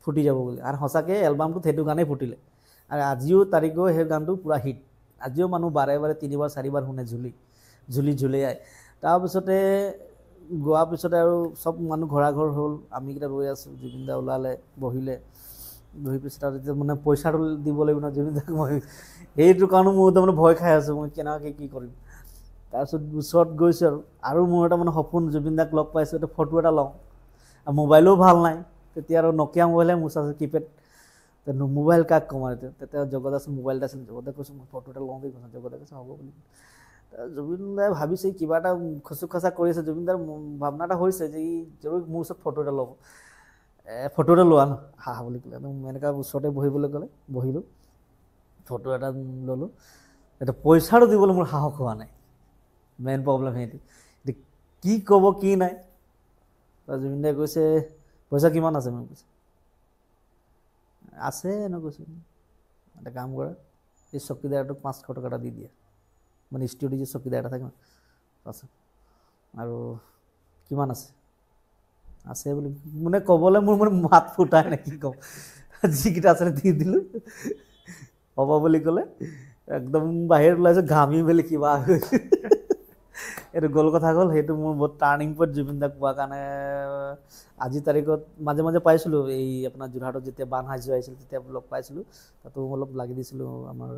ফুটি যাব বুলি আৰু সঁচাকৈ এলবামটোত সেইটো গানেই ফুটিলে আৰু আজিও তাৰিখেও সেই গানটো পূৰা হিট আজিও মানুহ বাৰে বাৰে 3বাৰ 4বাৰ শুনে ঝুলিয়াই তাৰপিছতে গোৱাৰ পিছতে আৰু চব মানুহ ঘৰা ঘৰ হ'ল আমিকেইটা ৰৈ আছোঁ জুবিন দা ওলালে বহিলে বহি পিছত আৰু যেতিয়া মানে পইচাটো দিব লাগিব ন জুবিন দাক মই সেইটো কাৰণে মোৰ তাৰমানে ভয় খাই আছোঁ মই কেনেকৈ কি কৰিম তাৰপিছত ওচৰত গৈছোঁ আৰু মোৰ এটা মানে সপোন জুবিন দাক লগ পাইছোঁ এটা ফটো এটা লওঁ আৰু মোবাইলো ভাল নাই তেতিয়া আৰু নকিয়া মোবাইলহে মোৰ চাইছোঁ কিপেড মোবাইল কাক কম আৰু তেতিয়া জগত আছে মোবাইল এটা আছিল জগতে কৈছোঁ মই ফটো এটা লওঁ দেই কৈছোঁ জগতে কৈছোঁ হ'ব বুলি জুবিন দাই ভাবিছে কিবা এটা খচুক খাচা কৰি আছে জুবিন দাৰ ভাৱনা এটা হৈছে যে ই জৰুৰ মোৰ ওচৰত ফটো এটা ল'ব ফটো এটা লোৱা হা বুলি ক'লে এনেকুৱা ওচৰতে বহিবলৈ ক'লে বহিলোঁ ফটো এটা ল'লোঁ এতিয়া পইচাটো দিবলৈ মোৰ সাহস হোৱা নাই মেইন প্ৰব্লেম সেইটো এতিয়া কি ক'ব কি নাই জুবিন দাই কৈছে পইচা কিমান আছে মোক কৈছে আছে এনে কৈছোঁ এটা কাম কৰা এই চকীদাৰটোক 500 টকা এটা দি দিয়া মানে ষ্টুডিঅ' যে চকীদাৰ এটা থাকে আছে আৰু কিমান আছে বুলি মানে ক'বলৈ মোৰ মানে মাত ফুটাই নে কি ক'ম যিকেইটা আছিলে দি দিলোঁ হ'ব বুলি ক'লে একদম বাহিৰত ওলাইছোঁ ঘামি মেলি কিবা গৈছে এইটো গ'ল কথা গ'ল সেইটো মোৰ বহুত টাৰ্ণিং পইণ্ট জুবিন দাক পোৱাৰ কাৰণে আজিৰ তাৰিখত মাজে মাজে পাইছিলোঁ এই আপোনাৰ যোৰহাটত যেতিয়া বানসাহাৰ্য আহিছিল তেতিয়া লগ পাইছিলোঁ তাতো অলপ লাগি দিছিলোঁ আমাৰ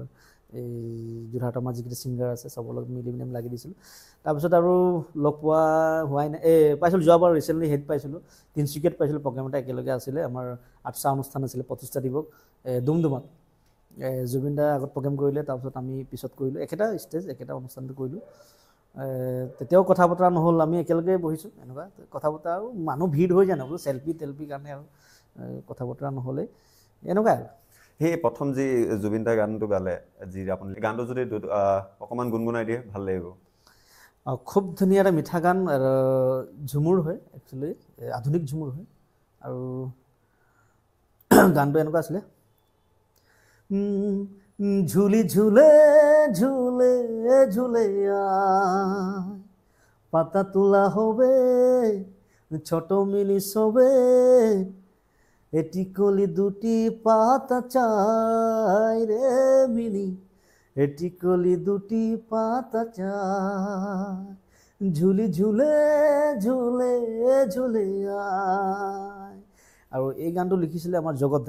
এই যোৰহাটৰ আমাৰ যিকেইটা ছিংগাৰ আছে চবৰ লগত মিলি মিলি লাগি দিছিলোঁ তাৰপিছত আৰু লগ পোৱা হোৱাই নাই পাইছিলোঁ যোৱাবাৰ ৰিচেণ্টলি হেড পাইছিলোঁ তিনিচুকীয়াত পাইছিলোঁ প্ৰগ্ৰেম এটা একেলগে আছিলে আমাৰ আঠচা অনুষ্ঠান আছিলে 25টা দিৱস ডুমডুমাত জুবিন দা আগত প্ৰগ্ৰেম কৰিলে তাৰপিছত আমি পিছত কৰিলোঁ একেটা ষ্টেজ একেটা অনুষ্ঠানটো কৰিলোঁ তেতিয়াও কথা বতৰা নহ'ল আমি একেলগে বহিছোঁ এনেকুৱা কথা বতৰা আৰু মানুহ ভিৰ হৈ যায় ন বোলো চেল্ফি কাৰণে আৰু কথা বতৰা নহ'লেই এনেকুৱাই আৰু সেই প্ৰথম যি জুবিন দাৰ গানটো গালে যি আপুনি গানটো যদি অকণমান গুণগুণাই দিয়ে ভাল লাগিব খুব ধুনীয়া এটা মিঠা গান ঝুমুৰ হয় একচুৱেলি আধুনিক ঝুমুৰ হয় আৰু গানটো এনেকুৱা আছিলে ঝুলি ঝুলে ঝুলে ঝুলে পাতা তোলা হবে ছোট মিলি সবে এটি কলি দুটি পাতা চাই রে মিলি এটি কলি দুটি পাতা চাই ঝুলি ঝুলে ঝুলে ঝুলে আৰু এই গানটো লিখিছিলে আমাৰ জগত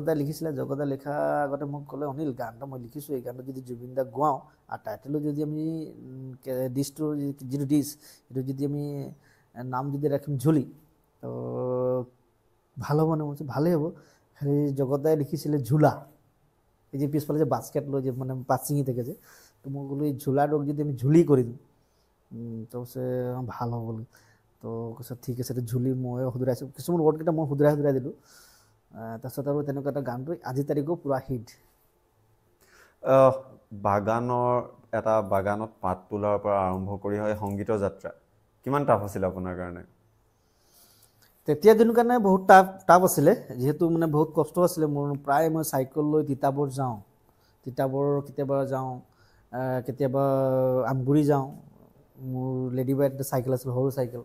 দাই লিখিছিলে জগত দাই লিখা আগতে মোক ক'লে অনিল গান এটা মই লিখিছোঁ এই গানটো যদি জুবিন দাক গোৱাওঁ আৰু টাইটেলো যদি আমি ডিছটোৰ যিটো ডিছ সেইটো যদি আমি নাম যদি ৰাখিম ঝুলি তো ভাল হ'ব নে মই ভালেই হ'ব খালি জগত দাই লিখিছিলে ঝোলা এই যে পিছফালে যে বাস্কেট লৈ যে মানে পাত ছিঙি থাকে যে তো মই ক'লো এই ঝোলাটোক যদি আমি ঝুলি কৰি দিওঁ তো কৈছে ভাল হ'ব বুলি তো কৈছে ঠিক আছে তো ঝুলি মই শুধৰাইছোঁ কিছুমান ৱৰ্ডকেইটা মই শুধৰাই দিলোঁ তাৰপিছত আৰু তেনেকুৱা এটা গানটো আজিৰ তাৰিখেও পূৰা হিট বাগানত পাত তোলাৰ পৰা আৰম্ভ কৰি হয় সংগীতৰ যাত্ৰা কিমান টাফ আছিল আপোনাৰ কাৰণে? তেতিয়া দিনৰ কাৰণে বহুত টাফ আছিলে, যিহেতু মানে বহুত কষ্ট আছিলে মোৰ। প্ৰায় মই চাইকেল লৈ তিতাবৰ যাওঁ, কেতিয়াবা যাওঁ, কেতিয়াবা আমগুৰি যাওঁ। মোৰ লেডি বাইক চাইকেল আছিল, সৰু চাইকেল।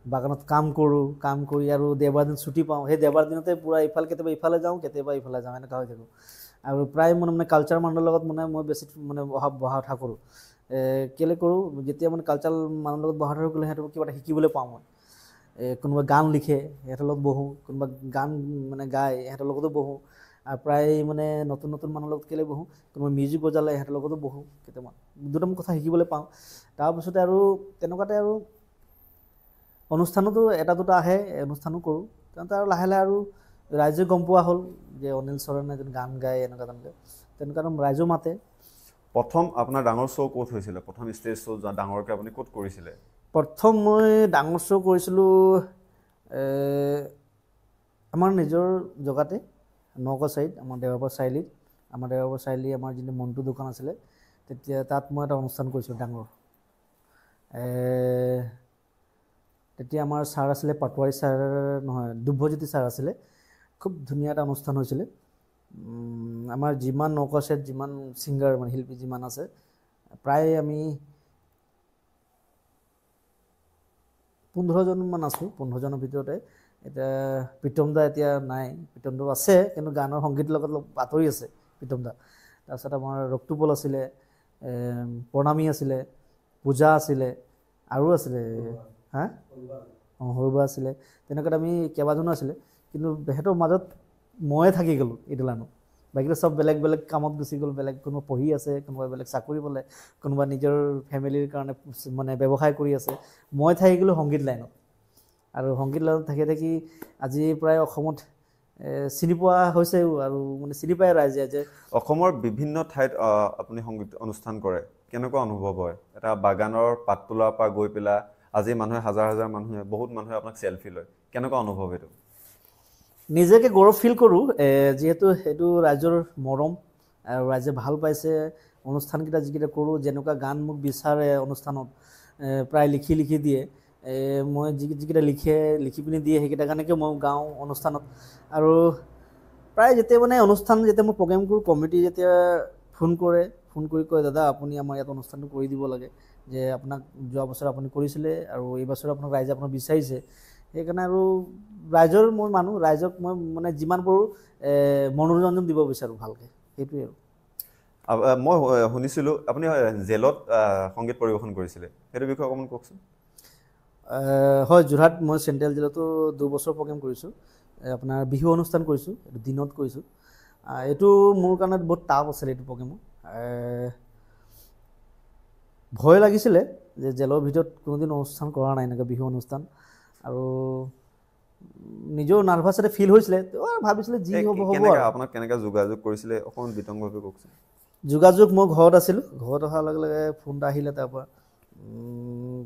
বাগানত কাম কৰোঁ, কাম কৰি আৰু দেওবাৰ দিন ছুটি পাওঁ। সেই দেওবাৰ দিনতে পূৰা কেতিয়াবা ইফালে যাওঁ, কেতিয়াবা ইফালে যাওঁ, এনেকুৱা হৈ থাকোঁ। আৰু প্ৰায় মানে কালচাৰ মানুহৰ লগত মানে মই বেছি মানে বহা উঠা কৰোঁ। কেলৈ কৰোঁ, যেতিয়া মানে কালচাৰেল মানুহৰ লগত বহা উঠা কৰিলে সিহঁতৰ কিবা এটা শিকিবলৈ পাওঁ মই। কোনোবা গান লিখে, সিহঁতৰ লগত বহোঁ। কোনোবা গান মানে গায়, সিহঁতৰ লগতো বহোঁ। আৰু প্ৰায় মানে নতুন মানুহৰ লগত কেলৈ বহোঁ, কোনোবা মিউজিক বজালে সিহঁতৰ লগতো বহোঁ। কেইটামান দুটামান কথা শিকিবলৈ পাওঁ। তাৰপিছতে আৰু তেনেকুৱাতে আৰু অনুষ্ঠানতো এটা দুটা আহে, অনুষ্ঠানো কৰোঁ। তেনেকৈ আৰু লাহে লাহে আৰু ৰাইজে গম পোৱা হ'ল যে অনিল চৰণে এজন গান গায়, তেনেকুৱা ৰাইজেও মাতে। প্ৰথম আপোনাৰ ডাঙৰ শ্ব' ক'ত হৈছিলে? প্ৰথম ষ্টেজ শ্ব' ডাঙৰকৈ আপুনি ক'ত কৰিছিলে? প্ৰথম মই ডাঙৰ শ্ব' কৰিছিলোঁ আমাৰ নিজৰ জেগাতে, নগাঁও চাইড, আমাৰ দেৱাপাৰ চাৰিআলিত। আমাৰ যিটো মণ্টু দোকান আছিলে, তেতিয়া তাত মই এটা অনুষ্ঠান কৰিছিলোঁ ডাঙৰ। তেতিয়া আমাৰ ছাৰ আছিলে, পাটোৱাৰী ছাৰ নহয়, দুব্যজ্যোতি ছাৰ আছিলে। খুব ধুনীয়া এটা অনুষ্ঠান হৈছিলে। আমাৰ যিমান নগাঁও চাইড যিমান ছিংগাৰ মানে শিল্পী যিমান আছে, প্ৰায় আমি 15জনমান আছোঁ। 15জনৰ ভিতৰতে এতিয়া প্ৰীতম দা এতিয়া নাই, প্ৰীতম দা আছে, কিন্তু গানৰ সংগীতৰ লগত অলপ আঁতৰি আছে প্ৰীতম দা। তাৰপিছত আমাৰ ৰক্তুপল আছিলে, প্ৰণামী আছিলে, পূজা আছিলে, আৰু আছিলে সৰুবা আছিলে। তেনেকুৱাত আমি কেইবাজনো আছিলে, কিন্তু সিহঁতৰ মাজত ময়ে থাকি গ'লোঁ এইটো লাইনত। বাকীটো চব বেলেগ বেলেগ কামত গুচি গ'ল। বেলেগ কোনোবা পঢ়ি আছে, কোনোবা বেলেগ চাকৰি পালে, কোনোবা নিজৰ ফেমিলিৰ কাৰণে মানে ব্যৱসায় কৰি আছে। মই থাকি গ'লোঁ সংগীত লাইনত। আৰু সংগীত লাইনত থাকি থাকি আজি প্ৰায় অসমত চিনি পোৱা হৈছেও, আৰু মানে চিনি পায় ৰাইজে যে অসমৰ বিভিন্ন ঠাইত আপুনি সংগীত অনুষ্ঠান কৰে। কেনেকুৱা অনুভৱ হয়? এটা বাগানৰ পাত তোলাৰ পৰা গৈ পেলাই আজি মানুহে হাজাৰ হাজাৰ মানুহে, বহুত মানুহে আপোনাক চেলফি লয়। কেনেকুৱা অনুভৱ এইটো? নিজকে গৌৰৱ ফিল কৰোঁ, যিহেতু সেইটো ৰাইজৰ মৰম আৰু ৰাইজে ভাল পাইছে। অনুষ্ঠানকেইটা যিকেইটা কৰোঁ, যেনেকুৱা গান মোক বিচাৰে অনুষ্ঠানত প্ৰায় লিখি দিয়ে। মই যিকেইটা লিখি পিনি দিয়ে, সেইকেইটা গানকে মই গাওঁ অনুষ্ঠানত। আৰু প্ৰায় যেতিয়া মানে অনুষ্ঠান যেতিয়া মই প্ৰগ্ৰেম কৰোঁ, কমিটি যেতিয়া ফোন কৰি কয়, দাদা আপুনি আমাৰ ইয়াত অনুষ্ঠানটো কৰি দিব লাগে, যে আপোনাক যোৱা বছৰ আপুনি কৰিছিলে আৰু এই বছৰ আপোনাক ৰাইজে আপোনাক বিচাৰিছে। সেইকাৰণে আৰু ৰাইজৰ মই মানুহ, ৰাইজক মই মানে যিমান পাৰোঁ মনোৰঞ্জন দিব বিচাৰোঁ ভালকৈ, সেইটোৱে আৰু। মই শুনিছিলোঁ আপুনি জেলত সংগীত পৰিৱেশন কৰিছিলে, সেইটো বিষয়ে অকণমান কওকচোন। হয়, যোৰহাট মই চেণ্ট্ৰেল জেলতো 2 বছৰ প্ৰগ্ৰেম কৰিছোঁ। আপোনাৰ বিহু অনুষ্ঠান কৰিছোঁ, এইটো দিনত কৰিছোঁ। এইটো মোৰ কাৰণে বহুত টাফ আছিলে। এইটো প্ৰগ্ৰেমো ভয় লাগিছিলে যে জেলৰ ভিতৰত কোনোদিন অনুষ্ঠান কৰা নাই এনেকৈ বিহু অনুষ্ঠান, আৰু নিজেও নাৰ্ভাছ এটা ফিল হৈছিলে। ভাবিছিলে যি হ'ব হ'ব আৰু। আপোনাক কেনেকৈ যোগাযোগ কৰিছিলে অকণমান বিতংভাৱে কওকচোন। যোগাযোগ, মই ঘৰত আছিলোঁ। ঘৰত অহাৰ লগে লগে ফোন এটা আহিলে তাৰপৰা,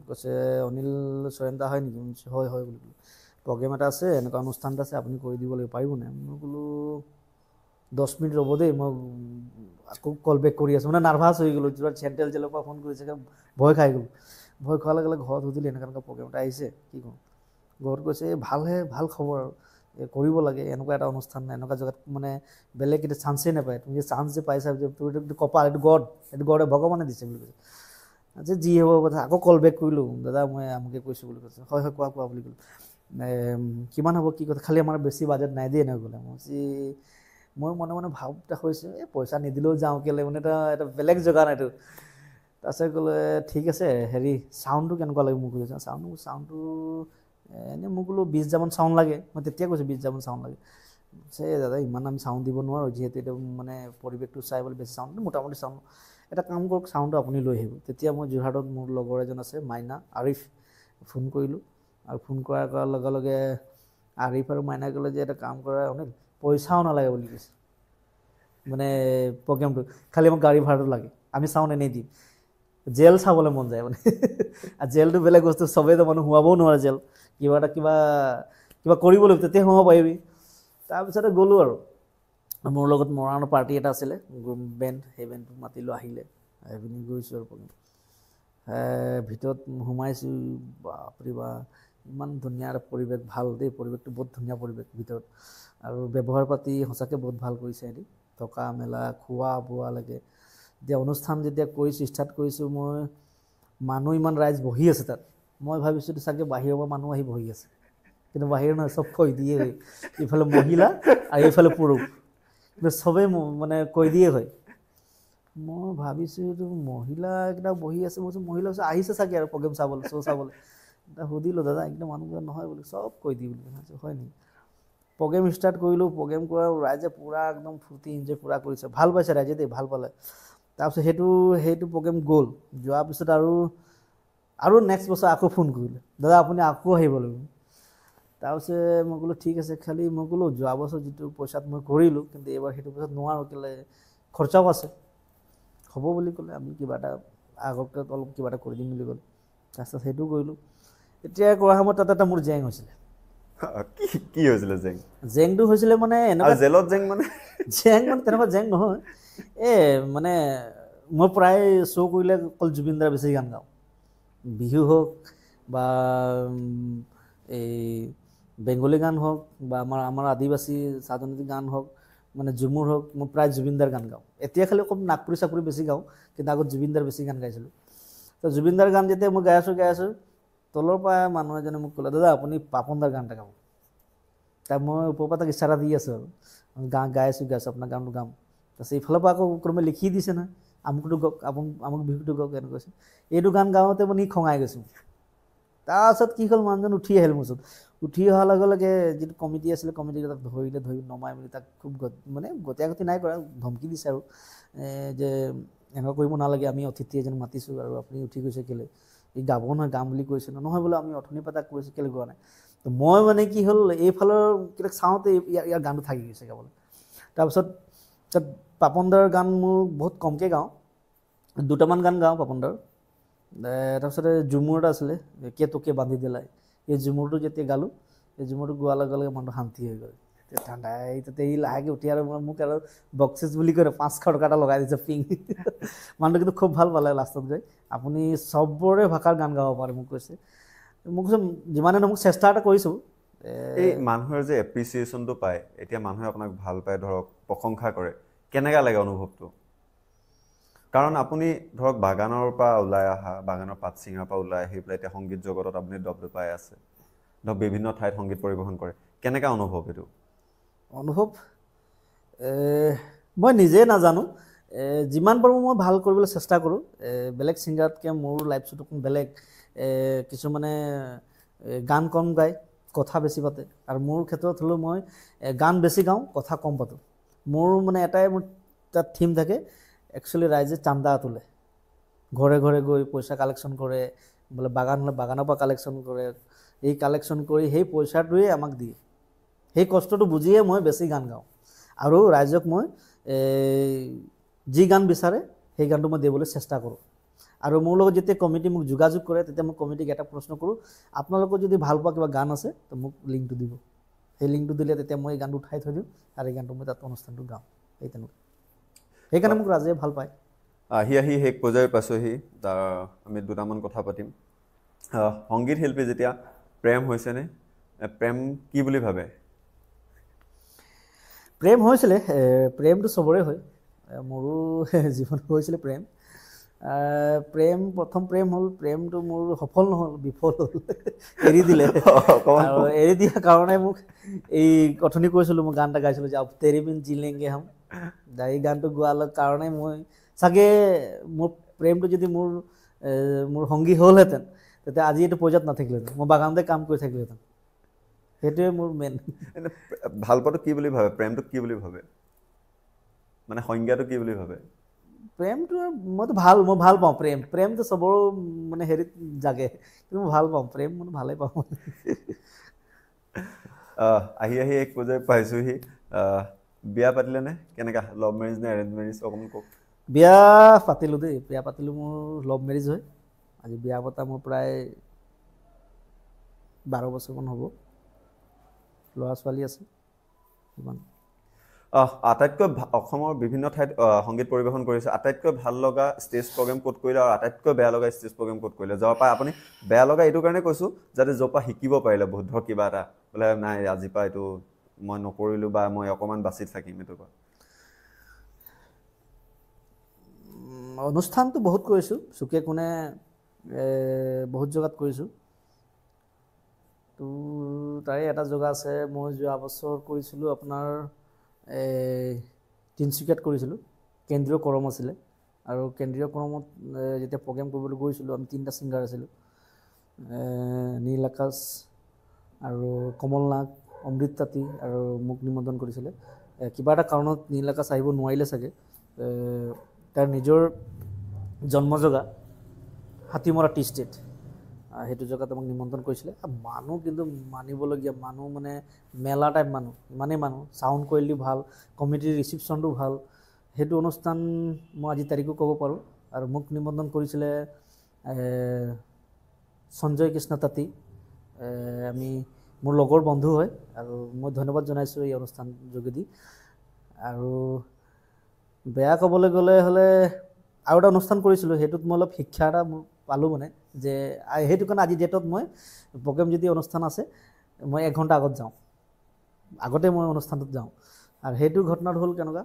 কৈছে অনিল চৰেণ দা হয় নেকি? হয় বুলি ক'লোঁ। প্ৰগ্ৰেম এটা আছে, এনেকুৱা অনুষ্ঠান এটা আছে, আপুনি কৰি দিব লাগিব, পাৰিব নাই? মই ক'লোঁ 10 মিনিট ৰ'ব দেই, মই আকৌ কল বেক কৰি আছোঁ। মানে নাৰ্ভাছ হৈ গ'লোঁ। যোৰহাট চেণ্ট্ৰেল জেলৰ পৰা ফোন কৰিছে, ভয় খাই গ'লোঁ। ভয় খোৱাৰ লগে লগে ঘৰত সুধিলে, এনেকুৱা প্ৰগ্ৰেম এটা আহিছে, কি কৰোঁ? ঘৰত কৈছে ভালহে, ভাল খবৰ আৰু কৰিব লাগে। এনেকুৱা এটা অনুষ্ঠান, এনেকুৱা জেগাত মানে বেলেগ এতিয়া চান্সেই নাপায়। তুমি যে চান্স যে পাইছা, তোৰ এইটো কপাল, এইটো গডে ভগৱানে দিছে বুলি কৈছে। আজি যি হ'ব কথা। আকৌ কল বেক কৰিলোঁ, দাদা মই আমুকে কৈছোঁ বুলি কৈছে। হয় কোৱা বুলি ক'লোঁ। কিমান হ'ব, কি কথা, খালি আমাৰ বেছি বাজেট নাই দেই, এনেকৈ ক'লে। মই মনে ভাৱ এটা হৈছে, পইচা নিদিলেও যাওঁ, কেলৈ মানে এটা বেলেগ জেগা নাইতো। তাৰপিছত ক'লে ঠিক আছে, হেৰি চাউণ্ডটো কেনেকুৱা লাগে মোক কৈছে। চাউণ্ডটো এনেই মোক বোলো 20,000মান চাউণ্ড লাগে। মই তেতিয়া কৈছোঁ 20,000মান চাউণ্ড লাগে। দাদা ইমান আমি চাউণ্ড দিব নোৱাৰোঁ, যিহেতু এইটো মানে পৰিৱেশটো চাই বোলে বেছি চাউণ্ড, মোটামুটি চাউণ্ড এটা কাম কৰক, চাউণ্ডটো আপুনি লৈ আহিব। তেতিয়া মই যোৰহাটত মোৰ লগৰ এজন আছে, মাইনা, আৰিফ, ফোন কৰিলোঁ। আৰু ফোন কৰাৰ লগে লগে আৰিফ আৰু মাইনাই ক'লে যে এটা কাম কৰা অনিল, পইচাও নালাগে বুলি কৈছে। মানে প্ৰগ্ৰেমটো খালি আমাক গাড়ী ভাড়াটো লাগে, আমি চাউণ্ড এনেই দিম। জেল চাবলৈ মন যায় মানে। আৰু জেলটো বেলেগ বস্তু, চবেইতো মানুহ সোমাবও নোৱাৰে জেল। কিবা কৰিব লাগিব, তেতিয়া সোমাব পাৰিবি। তাৰপিছতে গ'লোঁ আৰু মোৰ লগত মৰাণৰ পাৰ্টি এটা আছিলে, বেণ্ড, সেই বেণ্ডটো মাতিলোঁ, আহিলে, আহি পিনি গৈছোঁ আৰু প্ৰগ্ৰেম। ভিতৰত সোমাইছোঁ, বাপৰে বাপ ইমান ধুনীয়া এটা পৰিৱেশ, ভাল দেই, পৰিৱেশটো বহুত ধুনীয়া পৰিৱেশ ভিতৰত। আৰু ব্যৱহাৰ পাতি সঁচাকৈ বহুত ভাল কৰিছে সিহঁতি, থকা মেলা খোৱা বোৱালৈকে। এতিয়া অনুষ্ঠান যেতিয়া কৰিছোঁ, ষ্টাৰ্ট কৰিছোঁ, মই মানুহ ইমান ৰাইজ বহি আছে তাত, মই ভাবিছোঁ চাগে বাহিৰৰ পৰা মানুহ আহি বহি আছে, কিন্তু বাহিৰৰ নহয়, চব কয়দিয়ে হয়, ইফালে মহিলা আৰু এইফালে পুৰুষ, কিন্তু চবেই মানে কয়দিয়ে হয়। মই ভাবিছোঁ এইটো মহিলাকেইটা বহি আছে, মই মহিলা আহিছে চাগে আৰু প্ৰগ্ৰেম চাবলৈ, শ্ব' চাবলৈ। এতিয়া সুধিলোঁ দাদা একদম মানুহবিলাক নহয় বুলি, চব কৈ দি বুলি। হয় নেকি? প্ৰগ্ৰেম ষ্টাৰ্ট কৰিলোঁ, প্ৰগ্ৰেম কৰা ৰাইজে পূৰা একদম ফূৰ্তি এনজয় পূৰা কৰিছে, ভাল পাইছে ৰাইজে দেই, ভাল পালে। তাৰপিছত সেইটো প্ৰগ্ৰেম গ'ল, যোৱাৰ পিছত আৰু নেক্সট বছৰ আকৌ ফোন কৰিলে, দাদা আপুনি আকৌ আহিব লাগিব। তাৰপিছত মই ক'লোঁ ঠিক আছে, খালি মই ক'লোঁ যোৱা বছৰ যিটো পইচাত মই কৰিলোঁ, কিন্তু এইবাৰ সেইটো পইচাত নোৱাৰোঁ, কেলৈ খৰচাও আছে। হ'ব বুলি ক'লে, আমি কিবা এটা আগতকৈ অলপ কিবা এটা কৰি দিম বুলি ক'লে। তাৰপিছত সেইটো কৰিলোঁ। এতিয়া কৰা সময়ত তাত এটা মোৰ জেং হৈছিলে। কি হৈছিলে জেং? জেংটো হৈছিলে মানে এনেকুৱা জেলত জেং মানে তেনেকুৱা জেং নহয়, মানে মই প্ৰায় শ্ব' কৰিলে অকল জুবিন দাৰ বেছি গান গাওঁ, বিহু হওক বা এই বেংগলী গান হওক বা আমাৰ আদিবাসী স্বাধীনতা গান হওক, মানে ঝুমুৰ হওক, মই প্ৰায় জুবিন দাৰ গান গাওঁ। এতিয়া খালি অকণ নাগপুৰী চাগপুৰী বেছি গাওঁ, কিন্তু আগত জুবিন দাৰ বেছি গান গাইছিলোঁ। তো জুবিন দাৰ গান যেতিয়া মই গাই আছোঁ, তলৰ পৰা মানুহ এজনে মোক ক'লে, দাদা আপুনি পাপন দাৰ গান এটা গাব। তাৰ মই ওপৰৰ পৰা তাক ইচ্ছাৰা দি আছোঁ আৰু গাই আছোঁ আপোনাৰ গানটো গাম। তাৰপিছত এইফালৰ পৰা আকৌ কোনোবাই লিখি দিছে নহয়, আমুকটো গাওক, আমুক বিহুটো গাওক, এনেকৈ কৈছে। এইটো গান গাওঁতে মানে খঙাই গৈছোঁ। তাৰপাছত কি হ'ল, মানুহজন উঠি আহিল মোৰ ওচৰত, উঠি অহাৰ লগে লগে যিটো কমিটি আছিলে, কমিটিকেইটাক ধৰি নমাই মেলি তাক খুব মানে গতি নাই কৰা, ধমকি দিছে আৰু যে এনেকুৱা কৰিব নালাগে, আমি অতিথি এজন মাতিছোঁ আৰু আপুনি উঠি গৈছে কেলৈ, ই গাব নহয়, গাম বুলি কৈছে নহয় বোলে, আমি অথনিৰ পৰা তাক কৈছোঁ কেলৈ গোৱা নাই। তো মই মানে কি হ'ল, এইফালৰ কিতাক চাওঁতে ইয়াৰ গানটো থাকি গৈছে গাবলৈ। তাৰপিছত তাত পাপন দাৰ গান মোৰ বহুত কমকৈ গাওঁ, দুটামান গান গাওঁ পাপন দাৰ। তাৰপিছতে ঝুমুৰ এটা আছিলে, কে তোকে বান্ধি দিলাই, এই ঝুমুৰটো যেতিয়া গালোঁ, এই ঝুমুৰটো গোৱাৰ লগে লগে মানুহটো শান্তি হৈ গ'ল। ঠাণ্ডাই তাতে ই লাহেকৈ উঠি আৰু মোক আৰু বক্সিছ বুলি কয়, 500 টকা এটা লগাই দিছে পিং। মানুহটো কিন্তু খুব ভাল পালে লাষ্টত গৈ, আপুনি চবৰে ভাষাৰ গান গাব পাৰে মোক কৈছে। মোক কৈছে যিমানে মোক চেষ্টা এটা কৰিছোঁ। এই মানুহৰ যে এপ্ৰিচিয়েশ্যনটো পায়, এতিয়া মানুহে আপোনাক ভাল পায়, ধৰক প্ৰশংসা কৰে, কেনেকুৱা লাগে অনুভৱটো? কাৰণ আপুনি ধৰক বাগানৰ পৰা ওলাই অহা, বাগানৰ পাত ছিঙাৰ পৰা ওলাই আহি পেলাই এতিয়া সংগীত জগতত আপুনি দপদপাই আছে, ধৰক বিভিন্ন ঠাইত সংগীত পৰিৱেশন কৰে, কেনেকুৱা অনুভৱ এইটো? অনুভৱ মই নিজেই নাজানো, যিমান পাৰোঁ মই ভাল কৰিবলৈ চেষ্টা কৰোঁ। বেলেগ ছিংগাৰতকৈ মোৰ লাইভ শ্ব'টো অকণ বেলেগ, কিছুমানে গান কম গায়, কথা বেছি পাতে, আৰু মোৰ ক্ষেত্ৰত হ'লেও মই গান বেছি গাওঁ, কথা কম পাতোঁ। মোৰ মানে এটাই মোৰ তাত থিম থাকে, একচুৱেলি ৰাইজে চান্দা তোলে, ঘৰে ঘৰে গৈ পইচা কালেকশ্যন কৰে, বোলে বাগান হ'লে বাগানৰ পৰা কালেকশ্যন কৰে, এই কালেকশ্যন কৰি সেই পইচাটোৱে আমাক দিয়ে। সেই কষ্টটো বুজিয়ে মই বেছি গান গাওঁ, আৰু ৰাইজক মই যি গান বিচাৰে সেই গানটো মই দিবলৈ চেষ্টা কৰোঁ। আৰু মোৰ লগত যেতিয়া কমিটি মোক যোগাযোগ কৰে, তেতিয়া মই কমিটিক এটা প্ৰশ্ন কৰোঁ, আপোনালোকৰ যদি ভাল পোৱা কিবা গান আছে তো মোক লিংকটো দিব। সেই লিংকটো দিলে তেতিয়া মই এই গানটো উঠাই থৈ দিওঁ, আৰু এই গানটো মই তাত অনুষ্ঠানটো গাওঁ। সেই তেনেকুৱা, সেইকাৰণে মোক ৰাইজে ভাল পায়। আহি শেষ পৰ্যায়ৰ পাছহি, আমি দুটামান কথা পাতিম। সংগীত শিল্পী যেতিয়া প্ৰেম হৈছেনে, প্ৰেম কি বুলি ভাবে? প্ৰেম হৈছিলে, প্ৰেমটো চবৰে হয়, মোৰো জীৱনত হৈছিলে প্ৰেম। প্ৰথম প্ৰেম হ'ল, প্ৰেমটো মোৰ সফল নহ'ল, বিফল হ'ল, এৰি দিলে। আৰু এৰি দিয়াৰ কাৰণে মোক এই অথনি কৈছিলোঁ, মই গান এটা গাইছিলোঁ যে আব তেৰে বিন জি লেংগে হাম, এই গানটো গোৱাৰ কাৰণে মই চাগে মোৰ প্ৰেমটো যদি মোৰ সংগী হ'লহেঁতেন, তেতিয়া আজি এইটো পৰ্যায়ত নাথাকিলেহেঁতেন, মই বাগানতে কাম কৰি থাকিলোহেঁতেন। সেইটোৱে মোৰ মেইন। ভাল পোৱাটো কি বুলি ভাবে, প্ৰেমটো কি বুলি ভাবে, মানে সংজ্ঞাটো কি বুলি ভাবে? প্ৰেমটো মই ভাল পাওঁ, প্ৰেমটো চবৰ মানে হেৰিত জাগে, কিন্তু মই ভাল পাওঁ প্ৰেম, মানে ভালেই পাওঁ। আহি এক পৰ্যায় পাইছোহি, বিয়া পাতিলেনে? কেনেকা, লাভ মেৰিজ নে এৰেঞ্জ মেৰিজ, অকণমান কওক। বিয়া পাতিলোঁ দেই, বিয়া পাতিলোঁ, মোৰ লাভ মেৰিজ হয়। আজি বিয়া পতা মোৰ প্ৰায় 12 বছৰমান হ'ব, ল'ৰা ছোৱালী আছে ইমান। আটাইতকৈ অসমৰ বিভিন্ন ঠাইত সংগীত পৰিৱেশন কৰিছে আটাইতকৈ ভাল লগা ষ্টেজ প্ৰগ্ৰেম ক'ত কৰিলে আৰু আটাইতকৈ বেয়া লগা ষ্টেজ প্ৰগ্ৰেম ক'ত কৰিলে য'ৰ পৰা আপুনি বেয়া লগা এইটো কাৰণে কৈছোঁ যাতে য'ৰ পৰা শিকিব পাৰিলে বহুত ধৰ কিবা এটা বোলে নাই আজিৰ পৰা এইটো মই নকৰিলোঁ বা মই অকণমান বাচি থাকিম এইটোৰ পৰা অনুষ্ঠানটো বহুত কৰিছোঁ চুকে কোণে বহুত জেগাত কৰিছোঁ তো তাৰে এটা জেগা আছে মই যোৱা বছৰ কৰিছিলোঁ আপোনাৰ তিনিচুকীয়াত কৰিছিলোঁ কেন্দ্ৰীয় কৰম আছিলে আৰু কেন্দ্ৰীয় কৰমত যেতিয়া প্ৰগ্ৰেম কৰিবলৈ গৈছিলোঁ আমি 3টা ছিংগাৰ আছিলোঁ নীল আকাশ আৰু কমল নাগ অমৃত তাঁতী আৰু মোক নিমন্ত্ৰণ কৰিছিলে কিবা এটা কাৰণত নীল আকাশ আহিব নোৱাৰিলে চাগে তাৰ নিজৰ জন্ম জেগা হাতীমৰা টি ষ্টেট সেইটো জেগাত আমাক নিমন্ত্ৰণ কৰিছিলে মানুহ কিন্তু মানিবলগীয়া মানুহ মানে মেলা টাইপ মানুহ ইমানেই মানুহ চাউণ্ড কোৱালিটি ভাল কমিটিৰ ৰিচিপশ্যনটো ভাল সেইটো অনুষ্ঠান মই আজি তাৰিখো ক'ব পাৰোঁ আৰু মোক নিমন্ত্ৰণ কৰিছিলে সঞ্জয় কৃষ্ণ তাঁতী আমি মোৰ লগৰ বন্ধু হয় আৰু মই ধন্যবাদ জনাইছোঁ এই অনুষ্ঠান যোগেদি আৰু বেয়া ক'বলৈ গ'লে হ'লে আৰু এটা অনুষ্ঠান কৰিছিলোঁ সেইটোত মই অলপ শিক্ষা এটা পালোঁ মানে যে সেইটো কাৰণে আজি ডেটত মই প্ৰগ্ৰেম যদি অনুষ্ঠান আছে মই 1 ঘণ্টা আগত যাওঁ আগতে মই অনুষ্ঠানটোত যাওঁ আৰু সেইটো ঘটনাটো হ'ল কেনেকুৱা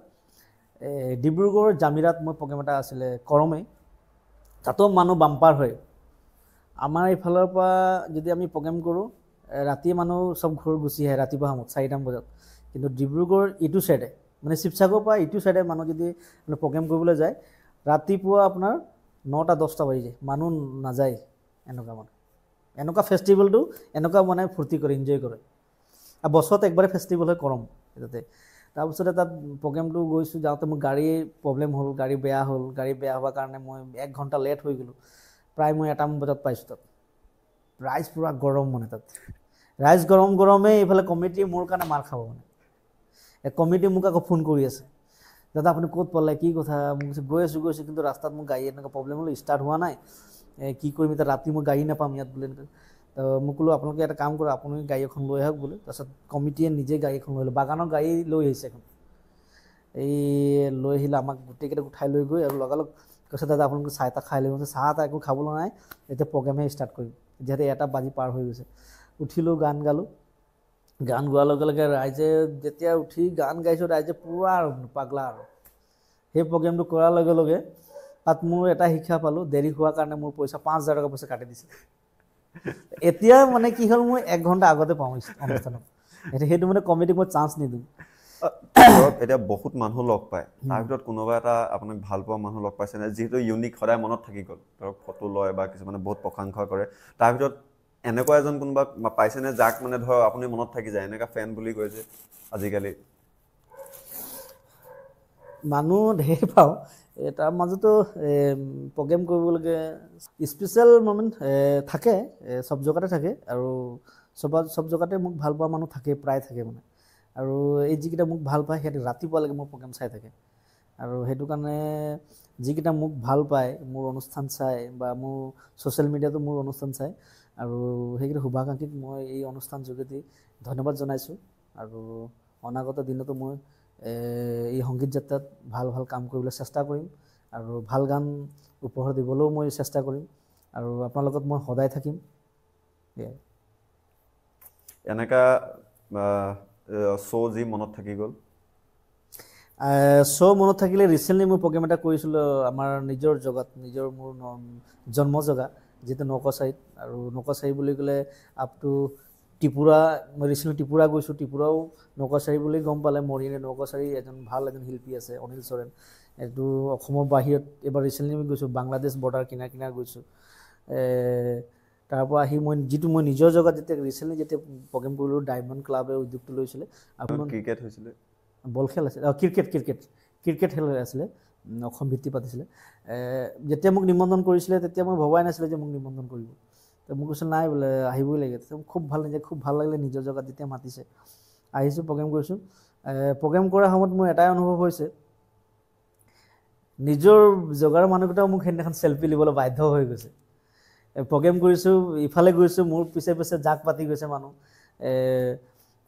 ডিব্ৰুগড় জামিৰাত মই প্ৰগ্ৰেম এটা আছিলে কৰমে তাতো মানুহ বাম্পাৰ হয় আমাৰ এইফালৰ পৰা যদি আমি প্ৰগ্ৰেম কৰোঁ ৰাতি মানুহ চব ঘৰ গুচি আহে ৰাতিপুৱা সময়ত 4টামান বজাত কিন্তু ডিব্ৰুগড় ইটো চাইডে মানে শিৱসাগৰৰ পৰা ইটো চাইডে মানুহ যদি প্ৰগ্ৰেম কৰিবলৈ যায় ৰাতিপুৱা আপোনাৰ 9টা 10টা বাজি যায় মানুহ নাযায় এনেকুৱা মানে এনেকুৱা ফেষ্টিভেলটো এনেকুৱা মানে ফূৰ্তি কৰে এনজয় কৰে আৰু বছৰত একবাৰে ফেষ্টিভেল হয় কৰম তাতে তাৰপিছতে তাত প্ৰগ্ৰেমটো গৈছোঁ যাওঁতে মোৰ গাড়ীৰ প্ৰব্লেম হ'ল গাড়ী বেয়া হোৱাৰ কাৰণে মই 1 ঘণ্টা লেট হৈ গ'লোঁ প্ৰায় মই 1টামান বজাত পাইছোঁ তাত ৰাইজ পূৰা গৰম মানে তাত ৰাইজ গৰমেই এইফালে কমিটি মোৰ কাৰণে মাৰ খাব মানে কমিটি মোক আকৌ ফোন কৰি আছে দাদা আপুনি ক'ত পালে কি কথা মোক গৈ আছোঁ কিন্তু ৰাস্তাত মোৰ গাড়ী এনেকুৱা প্ৰব্লেম হ'ল ষ্টাৰ্ট হোৱা নাই কি কৰিম এতিয়া ৰাতি মই গাড়ী নাপাম ইয়াত বোলে এনেকৈ মোক ক'লোঁ আপোনালোকে এটা কাম কৰক আপুনি গাড়ী এখন লৈ আহক বোলে তাৰপিছত কমিটিয়ে নিজে গাড়ী এখন লৈ আহিলে বাগানৰ গাড়ী লৈ আহিছে এখন এই লৈ আহিলে আমাক গোটেইকেইটাক উঠাই লৈ গৈ আৰু লগালগ কৈছে দাদা আপোনালোকে চাহ এটা খাই লৈ চাহ এটা একো খাবলৈ নাই এতিয়া প্ৰগ্ৰেমহে ষ্টাৰ্ট কৰিম যিহেতু 1টা বাজি পাৰ হৈ গৈছে উঠিলোঁ গান গালোঁ গান গোৱাৰ লগে লগে ৰাইজে যেতিয়া উঠি গান গাইছোঁ ৰাইজে পূৰা পাগলা আৰু সেই প্ৰগ্ৰেমটো কৰাৰ লগে লগে তাত মোৰ এটা শিক্ষা পালোঁ দেৰি হোৱাৰ কাৰণে মোৰ পইচা 5,000 টকা পইচা কাটি দিছে এতিয়া মানে কি হ'ল মই 1 ঘণ্টা আগতে পাওঁ অনুষ্ঠানত সেইটো মানে কমিটিক মই চান্স নিদিওঁ এতিয়া বহুত মানুহ লগ পায় তাৰ ভিতৰত কোনোবা এটা আপোনাক ভাল পোৱা মানুহ লগ পাইছে নে যিহেতু ইউনিক সদায় মনত থাকি গ'ল ধৰক ফটো লয় বা কিছুমানে বহুত প্ৰশংসা কৰে তাৰ ভিতৰত এনেকুৱা এজন কোনোবা পাইছেনে যাক মানে ধৰক আপুনি মনত থাকি যায় এনেকুৱা ফেন বুলি কৈছে আজিকালি মানুহ ঢেৰ পাওঁ তাৰ মাজতো প্ৰগ্ৰেম কৰিবলৈকে স্পেচিয়েল মমেণ্ট থাকে চব জেগাতে থাকে আৰু চব জেগাতে মোক ভাল পোৱা মানুহ থাকে প্ৰায় থাকে মানে আৰু এই যিকেইটা মোক ভাল পায় সিহঁতে ৰাতিপুৱালৈকে মোৰ প্ৰগ্ৰেম চাই থাকে আৰু সেইটো কাৰণে যিকেইটা মোক ভাল পায় মোৰ অনুষ্ঠান চাই বা মোৰ ছ'চিয়েল মিডিয়াতো মোৰ অনুষ্ঠান চাই আৰু সেইকেইটা শুভাকাংক্ষীক মই এই অনুষ্ঠান যোগেদি ধন্যবাদ জনাইছোঁ আৰু অনাগত দিনতো মই এই সংগীত যাত্ৰাত ভাল কাম কৰিবলৈ চেষ্টা কৰিম আৰু ভাল গান উপহাৰ দিবলৈও মই চেষ্টা কৰিম আৰু আপোনাৰ লগত মই সদায় থাকিম এনেকা শ্ব' যি মনত থাকি গ'ল শ্ব' মনত থাকিলে ৰিচেণ্টলি মই প্ৰগ্ৰেম এটা কৰিছিলোঁ আমাৰ নিজৰ জেগাত নিজৰ মোৰ জন্ম জেগা যিটো নৌকাচাৰীত আৰু নৌকাচাৰী বুলি ক'লে আপ টু ত্ৰিপুৰা মই ৰিচেণ্টলি ত্ৰিপুৰা গৈছোঁ ত্ৰিপুৰাও নৌকাচাৰী বুলি গম পালে মৰিয়নি নৌকাচাৰী এজন শিল্পী আছে অনিল চৰেণ এইটো অসমৰ বাহিৰত এবাৰ ৰিচেণ্টলি মই গৈছোঁ বাংলাদেশ বৰ্ডাৰ কিনাৰ গৈছোঁ তাৰ পৰা আহি মই নিজৰ জেগাত যেতিয়া ৰিচেণ্টলি যেতিয়া প্ৰগ্ৰেম কৰিলোঁ ডায়মণ্ড ক্লাবে উদ্যোগটো লৈছিলে আপোনাৰ ক্ৰিকেট হৈছিলে বল খেল আছিলে ক্ৰিকেট খেল আছিলে অসম ভিত্তি পাতিছিলে যেতিয়া মোক নিমন্ত্ৰণ কৰিছিলে তেতিয়া মই ভবাই নাছিলোঁ যে মোক নিমন্ত্ৰণ কৰিব তো মোক কৈছিল নাই বোলে আহিবই লাগে তেতিয়া খুব ভাল লাগিলে নিজৰ জেগাত যেতিয়া মাতিছে আহিছোঁ প্ৰগ্ৰেম কৰিছোঁ প্ৰগ্ৰেম কৰাৰ সময়ত মোৰ এটাই অনুভৱ হৈছে নিজৰ জেগাৰ মানুহকেইটাও মোক সেইদিনাখন চেল্ফি লিবলৈ বাধ্য হৈ গৈছে প্ৰগ্ৰেম কৰিছোঁ ইফালে গৈছোঁ মোৰ পিছে জাক পাতি গৈছে মানুহ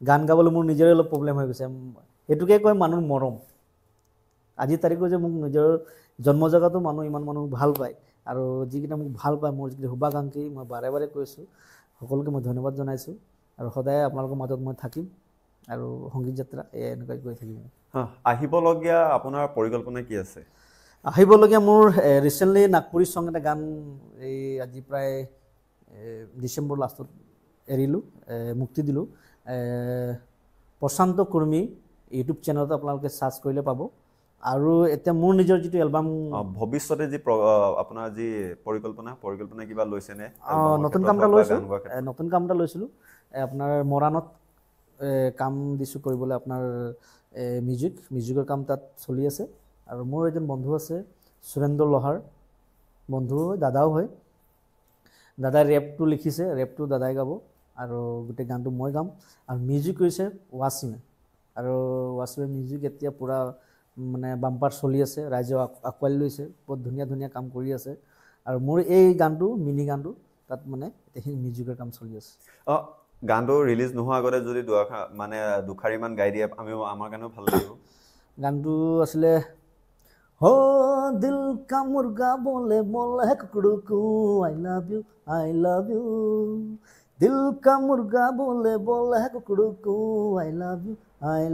গান গাবলৈ মোৰ নিজৰে অলপ প্ৰব্লেম হৈ গৈছে এইটোকে কয় মানুহৰ মৰম। আজিৰ তাৰিখত যে মোক নিজৰ জন্ম জেগাতো ইমান মানুহ ভাল পায়, আৰু যিকেইটা মোক ভাল পায়, মোৰ যিকেইটা শুভাকাংক্ষী, মই বাৰে বাৰে কৈছোঁ, সকলোকে মই ধন্যবাদ জনাইছোঁ। আৰু সদায় আপোনালোকৰ মাজত মই থাকিম, আৰু সংগীত যাত্ৰা এনেকৈ গৈ থাকিম। আহিবলগীয়া আপোনাৰ পৰিকল্পনা কি আছে? আহিবলগীয়া মোৰ ৰিচেণ্টলি নাগপুৰী চং এটা গান এই আজি প্ৰায় ডিচেম্বৰ লাষ্টত এৰিলোঁ, মুক্তি দিলোঁ। প্ৰশান্ত কুৰ্মী ইউটিউব চেনেলত আপোনালোকে চাৰ্চ কৰিলে পাব। আৰু এতিয়া মোৰ নিজৰ যিটো এলবাম, ভৱিষ্যতে যি আপোনাৰ যি পৰিকল্পনা কিবা লৈছেনে? নতুন কাম এটা লৈছোঁ, নতুন কাম এটা লৈছিলোঁ। আপোনাৰ মৰাণত কাম দিছোঁ কৰিবলৈ, আপোনাৰ মিউজিকৰ কাম তাত চলি আছে। আৰু মোৰ এজন বন্ধু আছে সুৰেন্দ্ৰ লোহাৰ, বন্ধু হয়, দাদাও হয়। দাদাই ৰেপটো লিখিছে, ৰেপটো দাদাই গাব, আৰু গোটেই গানটো মই গাম। আৰু মিউজিক কৰিছে ৱাছিমে, আৰু ৱাছিমে মিউজিক এতিয়া পূৰা মানে বাম্পাৰ চলি আছে, ৰাইজে আঁকোৱালি লৈছে, বহুত ধুনীয়া ধুনীয়া কাম কৰি আছে। আৰু মোৰ এই গানটো, মিনি গানটো, তাত মানে এতিয়া মিউজিকৰ কাম চলি আছে। গানটো ৰিলিজ নোহোৱাৰ আগতে যদি দুষাৰিমান গাই দিয়ে আমাৰ কাৰণেও ভাল লাগিব। গানটো আছিলে, हो दिल का मुर्गा बोले बोले कुकड़ू को आई लव यू, दिल का मुर्गा बोले बोले कुकड़ू को आई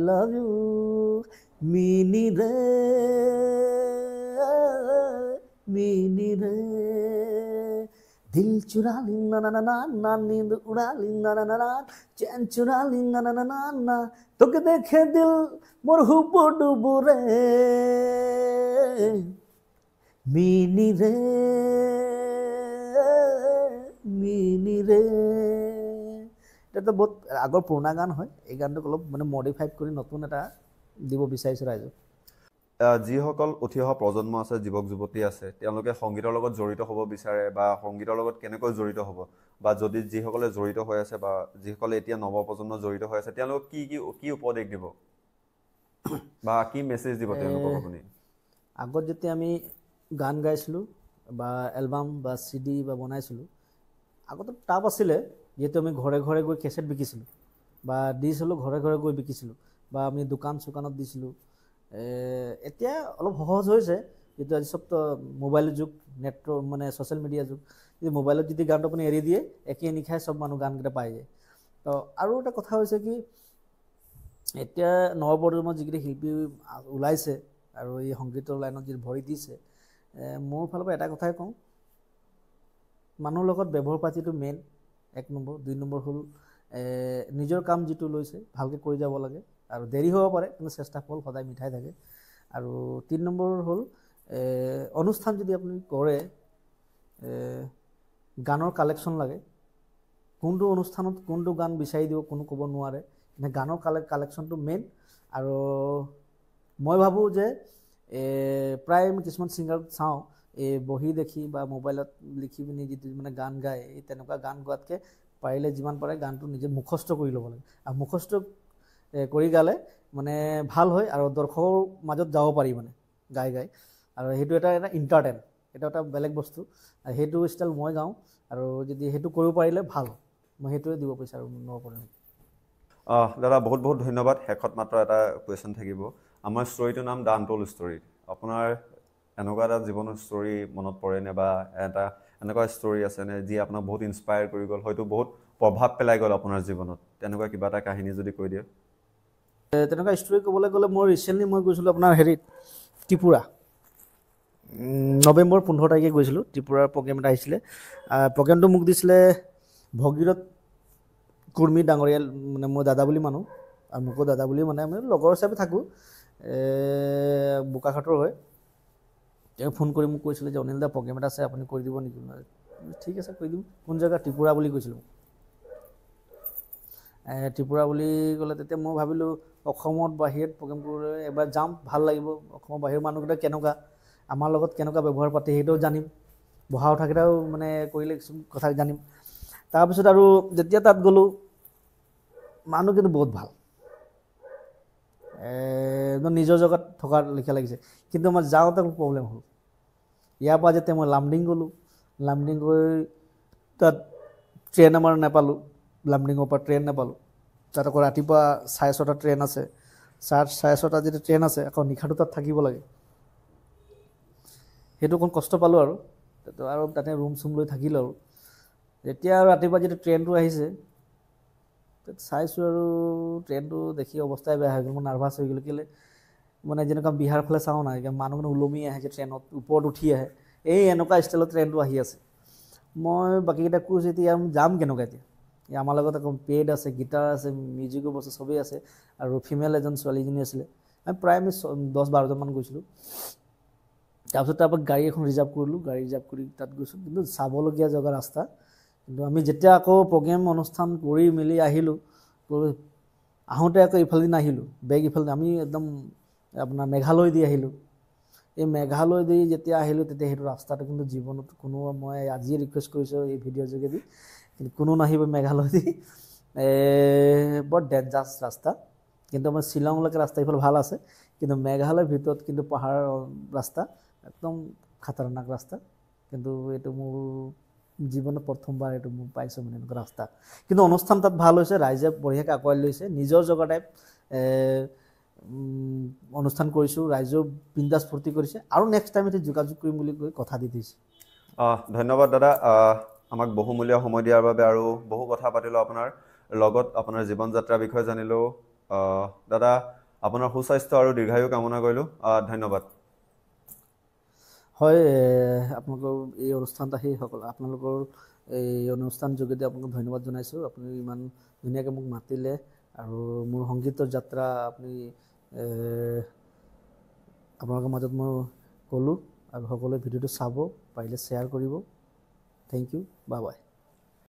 लव यू, मीनी रे दिल चुरा ली ना ना ना ना, नींद उड़ा ली ना ना ना, चैन चुरा ली ना ना ना ना, তোকে দেখে দিল মোর হুবু ডুবু রে, মিনি রে এটা তো বহুত আগৰ পুৰণা গান হয়। এই গানটোক অলপ মানে মডিফাইড কৰি নতুন এটা দিব বিচাৰিছোঁ ৰাইজক। যিসকল উঠি অহা প্ৰজন্ম আছে, যুৱক যুৱতী আছে, তেওঁলোকে সংগীতৰ লগত জড়িত হ'ব বিচাৰে, বা সংগীতৰ লগত কেনেকৈ জড়িত হ'ব, বা যদি যিসকলে জড়িত হৈ আছে, বা যিসকলে এতিয়া নৱপ্ৰজন্ম জড়িত হৈ আছে, তেওঁলোকক কি উপদেশ দিব বা কি মেছেজ দিব তেওঁলোকক আপুনি? আগত যেতিয়া আমি গান গাইছিলোঁ বা এলবাম বা CD বা বনাইছিলোঁ, আগতে টাপ আছিলে, যিহেতু আমি ঘৰে ঘৰে গৈ কেছেট বিকিছিলোঁ, বা দিছিলোঁ ঘৰে ঘৰে গৈ বিকিছিলোঁ, বা আমি দোকান চোকানত দিছিলোঁ। এতিয়া অলপ সহজ হৈছে, যিহেতু আজি চব মোবাইলৰ যুগ, মানে ছ'চিয়েল মিডিয়াৰ যুগ। যদি মোবাইলত যদি গানটো আপুনি এৰি দিয়ে, একে নিশাই চব মানুহ গানকেইটা পাই যায়। তো আৰু এটা কথা হৈছে কি, এতিয়া নৱপ্ৰজন্মৰ যিকেইটা শিল্পী ওলাইছে আৰু এই সংগীতৰ লাইনত যদি ভৰি দিছে, মোৰ ফালৰ পৰা এটা কথাই কওঁ, মানুহৰ লগত ব্যৱহাৰ পাতিটো মেইন 1 নম্বৰ। 2 নম্বৰ হ'ল নিজৰ কাম যিটো লৈছে ভালকৈ কৰি যাব লাগে, আৰু দেৰি হ'ব পাৰে কিন্তু চেষ্টা ফল সদায় মিঠাই থাকে। আৰু 3 নম্বৰ হ'ল অনুষ্ঠান যদি আপুনি কৰে, গানৰ কালেকশ্যন লাগে। কোনটো অনুষ্ঠানত কোনটো গান বিচাৰি দিব কোনো ক'ব নোৱাৰে, মানে গানৰ কালেকশ্যনটো মেইন। আৰু মই ভাবোঁ যে প্ৰায় আমি কিছুমান ছিংগাৰক চাওঁ, বহি দেখি বা মোবাইলত লিখি পিনি যিটো মানে গান গায়, এই তেনেকুৱা গান গোৱাতকৈ পাৰিলে যিমান পাৰে গানটো নিজে মুখস্থ কৰি ল'ব লাগে। আৰু মুখস্থ কৰি গালে মানে ভাল হয়, আৰু দৰ্শকৰ মাজত যাব পাৰি মানে গাই গাই। আৰু সেইটো এটা ইণ্টাৰটেইন, এটা বেলেগ বস্তু। আৰু সেইটো ষ্টাইল মই গাওঁ, আৰু যদি সেইটো কৰিব পাৰিলে ভাল, মই সেইটোৱে দিব বিচাৰোঁ নৱপ্ৰজন্মক। দাদা বহুত বহুত ধন্যবাদ। শেষত মাত্ৰ এটা কুৱেশ্যন থাকিব। আমাৰ ষ্টৰীটোৰ নাম দ্য আনটল্ড ষ্টৰী। আপোনাৰ এনেকুৱা এটা জীৱনৰ ষ্টৰী মনত পৰেনে, বা এটা এনেকুৱা ষ্টৰী আছেনে যি আপোনাক বহুত ইনস্পায়াৰ কৰি গ'ল, হয়তো বহুত প্ৰভাৱ পেলাই গ'ল আপোনাৰ জীৱনত? তেনেকুৱা কিবা এটা কাহিনী যদি কৈ দিয়ে। তেনেকুৱা ষ্টৰী ক'বলৈ গ'লে, মই ৰিচেণ্টলি গৈছিলোঁ আপোনাৰ ত্ৰিপুৰা। নৱেম্বৰ 15 তাৰিখে গৈছিলোঁ। ত্ৰিপুৰাৰ প্ৰগ্ৰেম এটা আহিছিলে। প্ৰগ্ৰেমটো মোক দিছিলে ভগীৰথ কুৰ্মী ডাঙৰীয়া, মানে মই দাদা বুলি মানো, আৰু মোকো দাদা বুলি মানে আমি লগৰ হিচাপে থাকোঁ। বোকাখাটৰ হয়। তেওঁ ফোন কৰি মোক কৈছিলে যে অনিল দা প্ৰগ্ৰেম এটা আছে, আপুনি কৰি দিব নেকি? ঠিক আছে কৰি দিম। কোন জেগা? ত্ৰিপুৰা বুলি কৈছিলোঁ। ত্ৰিপুৰা বুলি ক'লে তেতিয়া মই ভাবিলোঁ অসমত বাহিৰত প্ৰগ্ৰেম কৰিবলৈ এবাৰ যাম, ভাল লাগিব। অসমৰ বাহিৰৰ মানুহকেইটা কেনেকুৱা, আমাৰ লগত কেনেকুৱা ব্যৱহাৰ পাতি, সেইটোও জানিম। বহা উঠাকেইটাও মানে কৰিলে কিছুমান কথা জানিম। তাৰপিছত আৰু যেতিয়া তাত গ'লোঁ, মানুহ কিন্তু বহুত ভাল, নিজৰ জেগাত থকাৰ লেখীয়া লাগিছে। কিন্তু মই যাওঁতে প্ৰব্লেম হ'ল। ইয়াৰ পৰা যেতিয়া মই লামডিং গ'লোঁ, লামডিং গৈ তাত ট্ৰেইন আমাৰ নাপালোঁ, লামডিঙৰ পৰা ট্ৰেইন নাপালোঁ। তাত আকৌ ৰাতিপুৱা 6:30 ট্ৰেইন আছে, চাৰে ছটাত যেতিয়া ট্ৰেইন আছে আকৌ নিশাটো তাত থাকিব লাগে। সেইটো অকণ কষ্ট পালোঁ আৰু তাতে ৰুম চুম লৈ থাকিলোঁ আৰু যেতিয়া আৰু ৰাতিপুৱা যেতিয়া ট্ৰেইনটো আহিছে চাইছোঁ আৰু ট্ৰেইনটো দেখি অৱস্থাই বেয়া হৈ গ'ল। মই নাৰ্ভাছ হৈ গ'লোঁ। কেলৈ মানে যেনেকুৱা বিহাৰ ফালে চাওঁ নাই মানুহ ওলমি আহে যে ট্ৰেইনত ওপৰত উঠি আহে, এই এনেকুৱা ষ্টাইলত ট্ৰেইনটো আহি আছে। মই বাকীকেইটাক কৈছোঁ এতিয়া আমি যাম কেনেকুৱা এতিয়া, আমাৰ লগত আকৌ পেড আছে, গীটাৰ আছে, মিউজিকৰ বস্তু চবেই আছে আৰু ফিমেল এজন ছোৱালীজনী আছিলে। প্ৰায় আমি 10-12জনমান গৈছিলোঁ। তাৰপিছত তাৰপৰা গাড়ী এখন ৰিজাৰ্ভ কৰিলোঁ, গাড়ী ৰিজাৰ্ভ কৰি তাত গৈছোঁ। কিন্তু চাবলগীয়া জেগা ৰাস্তা, কিন্তু আমি যেতিয়া আকৌ প্ৰগ্ৰেম অনুষ্ঠান কৰি মেলি আহিলোঁ, আহোঁতে আকৌ ইফালে নাহিলোঁ, বেগ ইফালে আমি একদম আপোনাৰ মেঘালয় দি আহিলোঁ। এই মেঘালয় দি যেতিয়া আহিলোঁ তেতিয়া সেইটো ৰাস্তাটো কিন্তু জীৱনত কোনো, মই আজিয়ে ৰিকুৱেষ্ট কৰিছোঁ এই ভিডিঅ'ৰ যোগেদি, কিন্তু কোনো নাহিব মেঘালয় দি, বৰ ডেঞ্জাৰাছ ৰাস্তা। কিন্তু আমাৰ শ্বিলঙলৈকে ৰাস্তা ইফালে ভাল আছে, কিন্তু মেঘালয়ৰ ভিতৰত কিন্তু পাহাৰৰ ৰাস্তা একদম খাতাৰনাক ৰাস্তা। কিন্তু এইটো মোৰ জীৱনত প্ৰথমবাৰ এইটো মই পাইছোঁ মানে এনেকুৱা ৰাস্তা। কিন্তু অনুষ্ঠান তাত ভাল হৈছে, ৰাইজে বঢ়িয়াকৈ আঁকোৱালি লৈছে, নিজৰ জেগা টাইপ অনুষ্ঠান কৰিছোঁ, ৰাইজেও বিন্দাছ ফূৰ্তি কৰিছে আৰু নেক্সট টাইম এইটো যোগাযোগ কৰিম বুলি কৈ কথা দি থৈছে। ধন্যবাদ দাদা, আমাক বহুমূলীয়া সময় দিয়াৰ বাবে আৰু বহু কথা পাতিলোঁ আপোনাৰ লগত, আপোনাৰ জীৱন যাত্ৰাৰ বিষয়ে জানিলোঁ। দাদা আপোনাৰ সুস্বাস্থ্য আৰু দীৰ্ঘায়ু কামনা কৰিলোঁ। ধন্যবাদ। হয়, আপোনালোকৰ এই অনুষ্ঠানত আহি আপোনালোকৰ এই অনুষ্ঠান যোগেদি আপোনালোকক ধন্যবাদ জনাইছোঁ। আপুনি ইমান ধুনীয়াকৈ মোক মাতিলে আৰু মোৰ সংগীতৰ যাত্ৰা আপুনি আপোনালোকৰ মাজত মই ক'লোঁ আৰু সকলোৱে ভিডিঅ'টো চাব, পাৰিলে শ্বেয়াৰ কৰিব। Thank you, bye by.